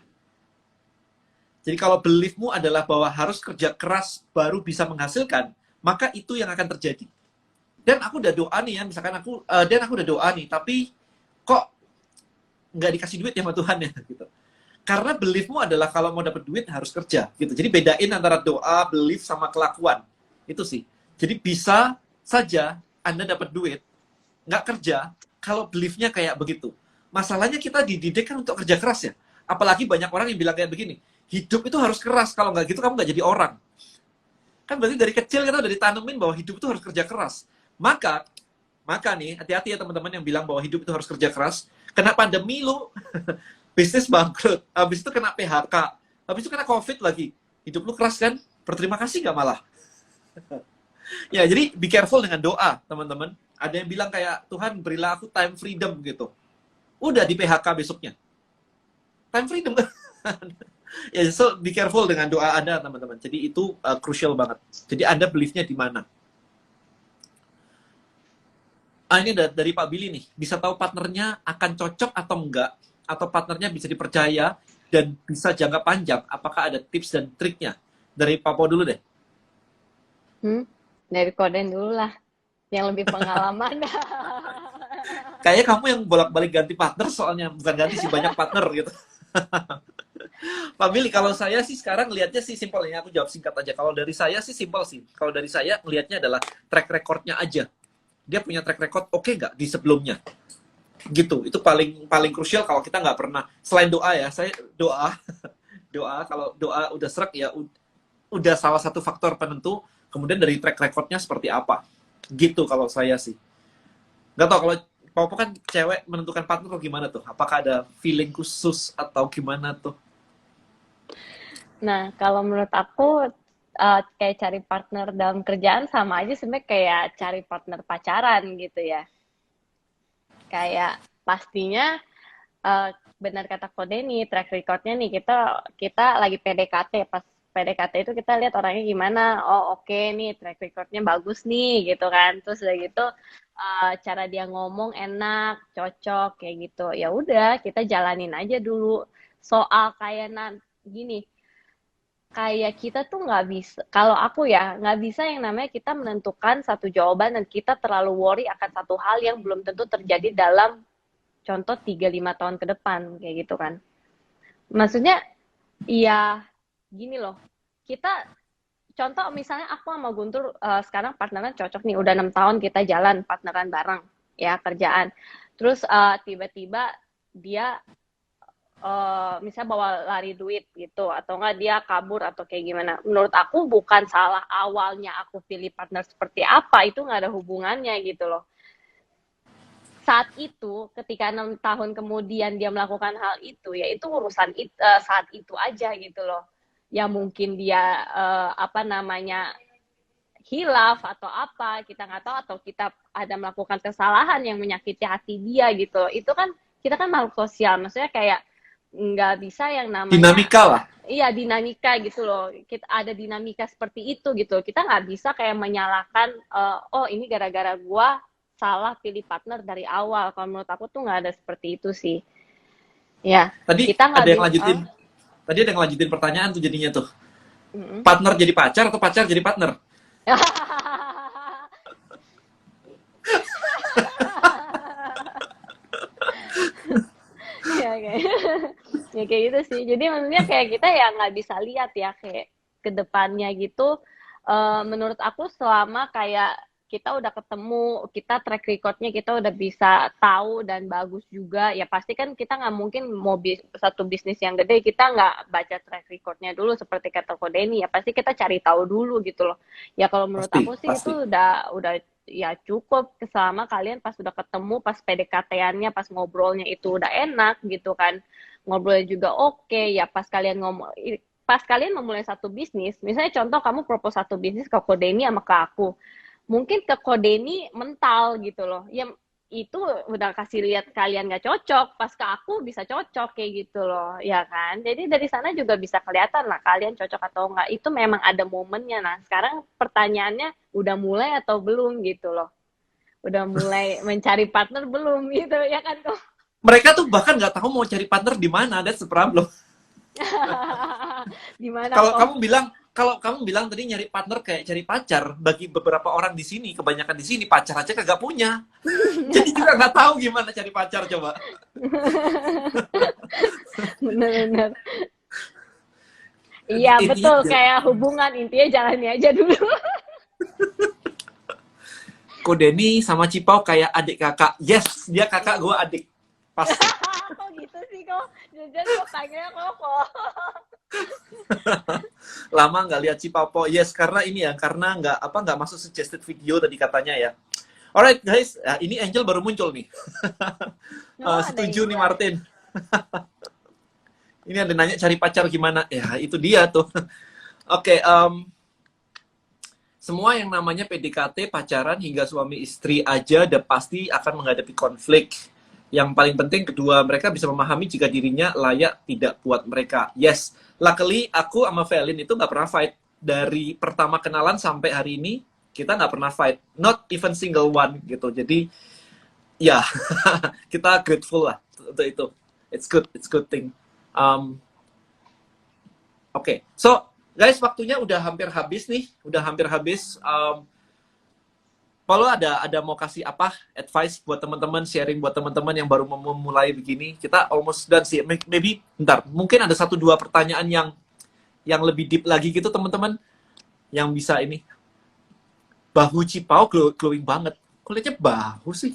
S1: Jadi kalau beliefmu adalah bahwa harus kerja keras baru bisa menghasilkan, maka itu yang akan terjadi. Dan aku udah doa nih ya, misalkan aku udah doa nih, tapi kok nggak dikasih duit ya sama Tuhan ya gitu. Karena beliefmu adalah kalau mau dapat duit harus kerja gitu. Jadi bedain antara doa, belief sama kelakuan. Itu sih. Jadi bisa saja Anda dapat duit, nggak kerja, kalau beliefnya kayak begitu. Masalahnya kita dididik kan untuk kerja keras ya. Apalagi banyak orang yang bilang kayak begini, hidup itu harus keras, kalau nggak gitu kamu nggak jadi orang. Kan berarti dari kecil kita udah ditanemin bahwa hidup itu harus kerja keras. Maka, maka nih, hati-hati ya teman-teman yang bilang bahwa hidup itu harus kerja keras. Kena pandemi lu, bisnis bangkrut, habis itu kena PHK, habis itu kena COVID lagi. Hidup lu keras kan? Berterima kasih nggak malah? Ya, jadi be careful dengan doa, teman-teman. Ada yang bilang kayak, Tuhan berilah aku time freedom gitu. Udah di PHK besoknya. Time freedom. Ya, so be careful dengan doa Anda, teman-teman. Jadi itu crucial banget. Jadi Anda beliefnya di mana? Ini dari Pak Billy nih. Bisa tahu partnernya akan cocok atau enggak? Atau partnernya bisa dipercaya dan bisa jangka panjang? Apakah ada tips dan triknya? Dari Pak Po dulu deh.
S2: Dari Koden dulu lah, yang lebih pengalaman.
S1: Kayaknya kamu yang bolak-balik ganti partner soalnya. Bukan ganti sih, banyak partner gitu. Pak Billy, kalau saya sih sekarang lihatnya sih simpel ya. Aku jawab singkat aja. Kalau dari saya sih simpel sih. Kalau dari saya ngelihatnya adalah track recordnya aja. Dia punya track record oke nggak di sebelumnya? Gitu. Itu paling paling krusial kalau kita nggak pernah. Selain doa ya, saya doa. Doa, kalau doa udah serak ya udah salah satu faktor penentu. Kemudian dari track recordnya seperti apa? Gitu kalau saya sih. Nggak tahu kalau Popo kan cewek menentukan partner atau gimana tuh? Apakah ada feeling khusus atau gimana tuh?
S2: Nah, kalau menurut aku kayak cari partner dalam kerjaan sama aja sebenarnya kayak cari partner pacaran gitu ya. Kayak pastinya benar kata Kode nih, track recordnya nih, kita kita lagi PDKT, pas PDKT itu kita lihat orangnya gimana. Oh oke nih, track recordnya bagus nih gitu kan. Terus udah gitu cara dia ngomong enak, cocok kayak gitu. Ya udah, kita jalanin aja dulu. Soal kayak gini, kayak kita tuh nggak bisa, kalau aku ya nggak bisa yang namanya kita menentukan satu jawaban dan kita terlalu worry akan satu hal yang belum tentu terjadi dalam contoh 3-5 tahun ke depan kayak gitu kan. Maksudnya ya gini loh, kita contoh misalnya aku sama Guntur sekarang partneran cocok nih, udah 6 tahun kita jalan partneran bareng ya kerjaan, terus tiba-tiba dia misalnya bawa lari duit gitu, atau enggak dia kabur atau kayak gimana. Menurut aku bukan salah awalnya aku pilih partner seperti apa, itu nggak ada hubungannya gitu loh. Saat itu, ketika 6 tahun kemudian dia melakukan hal itu, ya itu urusan saat itu aja gitu loh. Ya mungkin dia apa namanya hilaf atau apa, kita nggak tahu, atau kita ada melakukan kesalahan yang menyakiti hati dia gitu loh. Itu kan kita kan makhluk sosial, maksudnya kayak nggak bisa yang namanya
S1: Dinamika lah.
S2: iya dinamika gitu loh. Kita ada dinamika seperti itu gitu. Kita nggak bisa kayak menyalahkan oh ini gara-gara gua salah pilih partner dari awal. Kalau menurut aku tuh nggak ada seperti itu sih. Ya,
S1: Tadi
S2: kita
S1: ada
S2: nggak
S1: yang
S2: bisa.
S1: lanjutin. Tadi ada yang lanjutin pertanyaan tuh jadinya tuh. Partner jadi pacar atau pacar jadi partner?
S2: Ya kayak ya kayak gitu sih. Jadi maksudnya kayak kita ya nggak bisa lihat ya kayak ke depannya gitu. Menurut aku selama kayak kita udah ketemu, kita track recordnya kita udah bisa tahu dan bagus juga, ya pasti kan kita nggak mungkin mau satu bisnis yang gede kita nggak baca track recordnya dulu seperti kata Ko Denny, ya pasti kita cari tahu dulu gitu loh. Ya kalau menurut
S1: Pasti,
S2: aku sih
S1: pasti.
S2: itu udah ya cukup selama kalian pas udah ketemu, pas PDKT-annya, pas ngobrolnya itu udah enak gitu kan, ngobrolnya juga oke, ya pas kalian memulai satu bisnis, misalnya contoh kamu propose satu bisnis ke Ko Denny sama ke aku, mungkin ke Ko Denny mental gitu loh, ya itu udah kasih lihat kalian gak cocok, pas ke aku bisa cocok kayak gitu loh, ya kan. Jadi dari sana juga bisa kelihatan lah kalian cocok atau enggak, itu memang ada momennya. Nah sekarang pertanyaannya udah mulai atau belum gitu loh, udah mulai mencari partner belum gitu ya kan kok.
S1: Mereka tuh bahkan nggak tahu mau cari partner di mana. That's the problem.
S2: Gimana
S1: Kalau
S2: kok?
S1: kamu bilang tadi nyari partner kayak cari pacar, bagi beberapa orang di sini, kebanyakan di sini pacar aja kagak punya. Jadi juga nggak tahu gimana cari pacar coba.
S2: Bener-bener. Iya
S1: Intinya
S2: betul, kayak hubungan intinya jalani aja dulu.
S1: Ko Denny sama Cipau kayak adik kakak. Yes, dia kakak, gue adik. Pas.
S2: Kok gitu sih kok? Jajan kok tanya kok.
S1: Lama nggak lihat Cipau. Yes, karena ini ya, karena nggak masuk suggested video tadi katanya ya. Alright guys, ini Angel baru muncul nih.
S2: Oh, ada
S1: Setuju nih
S2: Angel.
S1: Martin. Ini ada nanya cari pacar gimana? Ya itu dia tuh. Oke, semua yang namanya PDKT, pacaran hingga suami istri aja udah pasti akan menghadapi konflik. Yang paling penting kedua mereka bisa memahami jika dirinya layak tidak buat mereka. Yes, luckily aku sama Velin itu nggak pernah fight. Dari pertama kenalan sampai hari ini kita nggak pernah fight. Not even single one gitu. Jadi ya kita grateful lah untuk itu. It's good thing. Oke, so guys, waktunya udah hampir habis nih, udah hampir habis. Kalau ada mau kasih apa advice buat teman-teman, sharing buat teman-teman yang baru memulai begini, kita almost done sih. Maybe, bentar, mungkin ada 1-2 pertanyaan yang lebih deep lagi gitu teman-teman, yang bisa ini. Bahu Cipau glowing banget. Kulitnya bahu sih.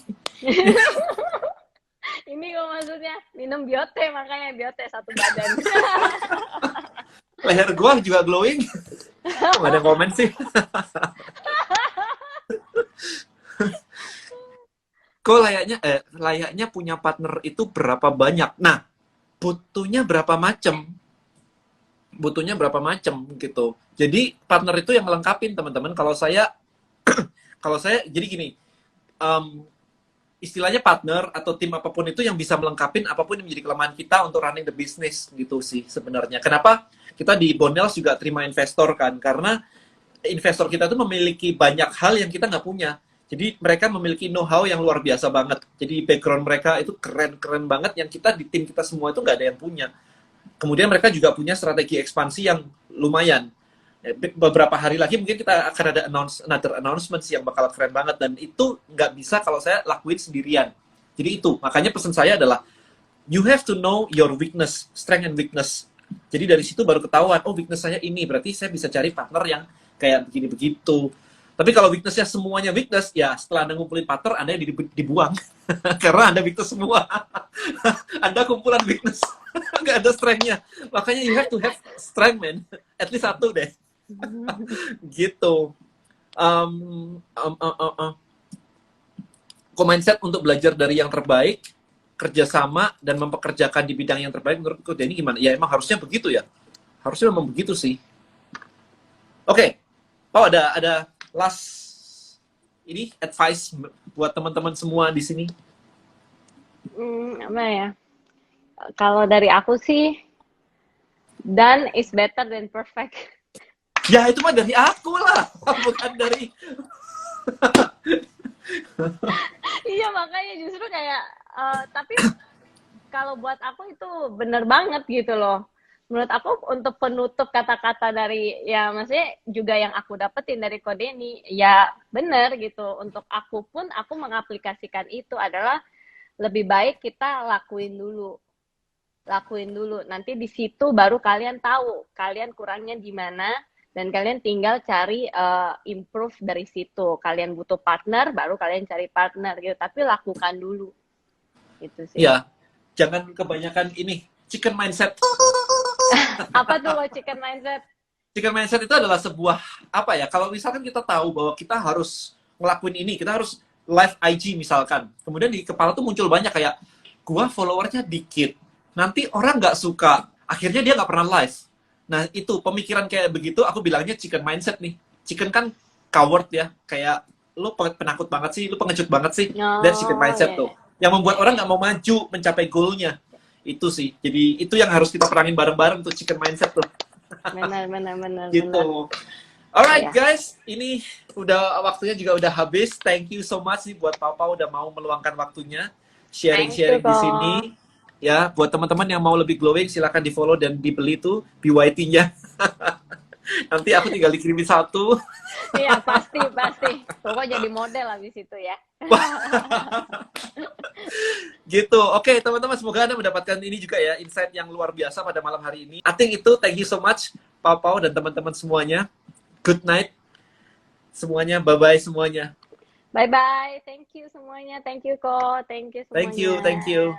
S2: Ini kok maksudnya minum biote, makanya biote satu badan.
S1: Leher gua juga glowing. Nggak ada komen sih. Kok layaknya punya partner itu berapa banyak? Nah, butuhnya berapa macam? Butuhnya berapa macam gitu. Jadi partner itu yang melengkapin teman-teman. Kalau saya jadi gini, istilahnya partner atau tim apapun itu yang bisa melengkapin apapun yang menjadi kelemahan kita untuk running the business gitu sih sebenarnya. Kenapa kita di Bonels juga terima investor kan? Karena investor kita tuh memiliki banyak hal yang kita nggak punya. Jadi mereka memiliki know-how yang luar biasa banget. Jadi background mereka itu keren-keren banget yang kita di tim kita semua itu nggak ada yang punya. Kemudian mereka juga punya strategi ekspansi yang lumayan. Beberapa hari lagi mungkin kita akan ada another announcement yang bakal keren banget. Dan itu nggak bisa kalau saya lakuin sendirian. Jadi itu, makanya pesan saya adalah you have to know your weakness, strength and weakness. Jadi dari situ baru ketahuan, oh weakness saya ini, berarti saya bisa cari partner yang kayak begini begitu. Tapi kalau weakness-nya semuanya weakness, ya setelah Anda ngumpulin partner, Anda dibuang. Karena Anda weakness semua. Anda kumpulan weakness. Nggak ada strength-nya. Makanya you have to have strength, man. At least satu deh. Gitu. Um, um, um, um, um. Mindset untuk belajar dari yang terbaik, kerjasama, dan mempekerjakan di bidang yang terbaik, menurutku Denny gimana? Ya emang harusnya begitu ya. Harusnya memang begitu sih. Oke. Oh, ada last ini advice buat teman-teman semua di sini.
S2: Apa ya? Kalau dari aku sih, done is better than perfect.
S1: Ya itu mah dari aku lah, bukan dari.
S2: Iya, makanya justru kayak tapi kalau buat aku itu bener banget gitu loh. Menurut aku untuk penutup kata-kata dari ya maksudnya juga yang aku dapetin dari Kodeni ya bener gitu. Untuk aku pun aku mengaplikasikan itu adalah lebih baik kita lakuin dulu. Nanti di situ baru kalian tahu kalian kurangnya di mana dan kalian tinggal cari improve dari situ. Kalian butuh partner, baru kalian cari partner gitu. Tapi lakukan dulu. Gitu sih.
S1: Ya, jangan kebanyakan ini chicken mindset.
S2: Apa tuh lo chicken mindset?
S1: Chicken mindset itu adalah sebuah apa ya? Kalau misalkan kita tahu bahwa kita harus ngelakuin ini, kita harus live IG misalkan. Kemudian di kepala tuh muncul banyak kayak gua followernya dikit. Nanti orang nggak suka. Akhirnya dia nggak pernah live. Nah, itu pemikiran kayak begitu aku bilangnya chicken mindset nih. Chicken kan coward ya, kayak lu penakut banget sih, lu pengecut banget sih. Dan chicken mindset
S2: Yeah.
S1: tuh. Yang membuat orang nggak mau maju mencapai goalnya. Itu sih. Jadi itu yang harus kita perangin bareng-bareng tuh chicken mindset tuh.
S2: Benar.
S1: Gitu. Alright
S2: Ya.
S1: guys, ini udah waktunya juga udah habis. Thank you so much nih buat Papa udah mau meluangkan waktunya sharing-sharing
S2: Thank you,
S1: di sini. Ya, buat teman-teman yang mau lebih glowing silahkan di follow dan dibeli tuh BYT-nya. Nanti aku tinggal dikirimin satu.
S2: Iya, pasti. Pokoknya jadi model habis itu ya.
S1: Gitu. Oke, teman-teman, semoga Anda mendapatkan ini juga ya, insight yang luar biasa pada malam hari ini. I think itu, thank you so much, Papa dan teman-teman semuanya. Good night. Semuanya, bye-bye semuanya.
S2: Bye-bye. Thank you semuanya. Thank you, Ko. Thank you semuanya.
S1: Thank you.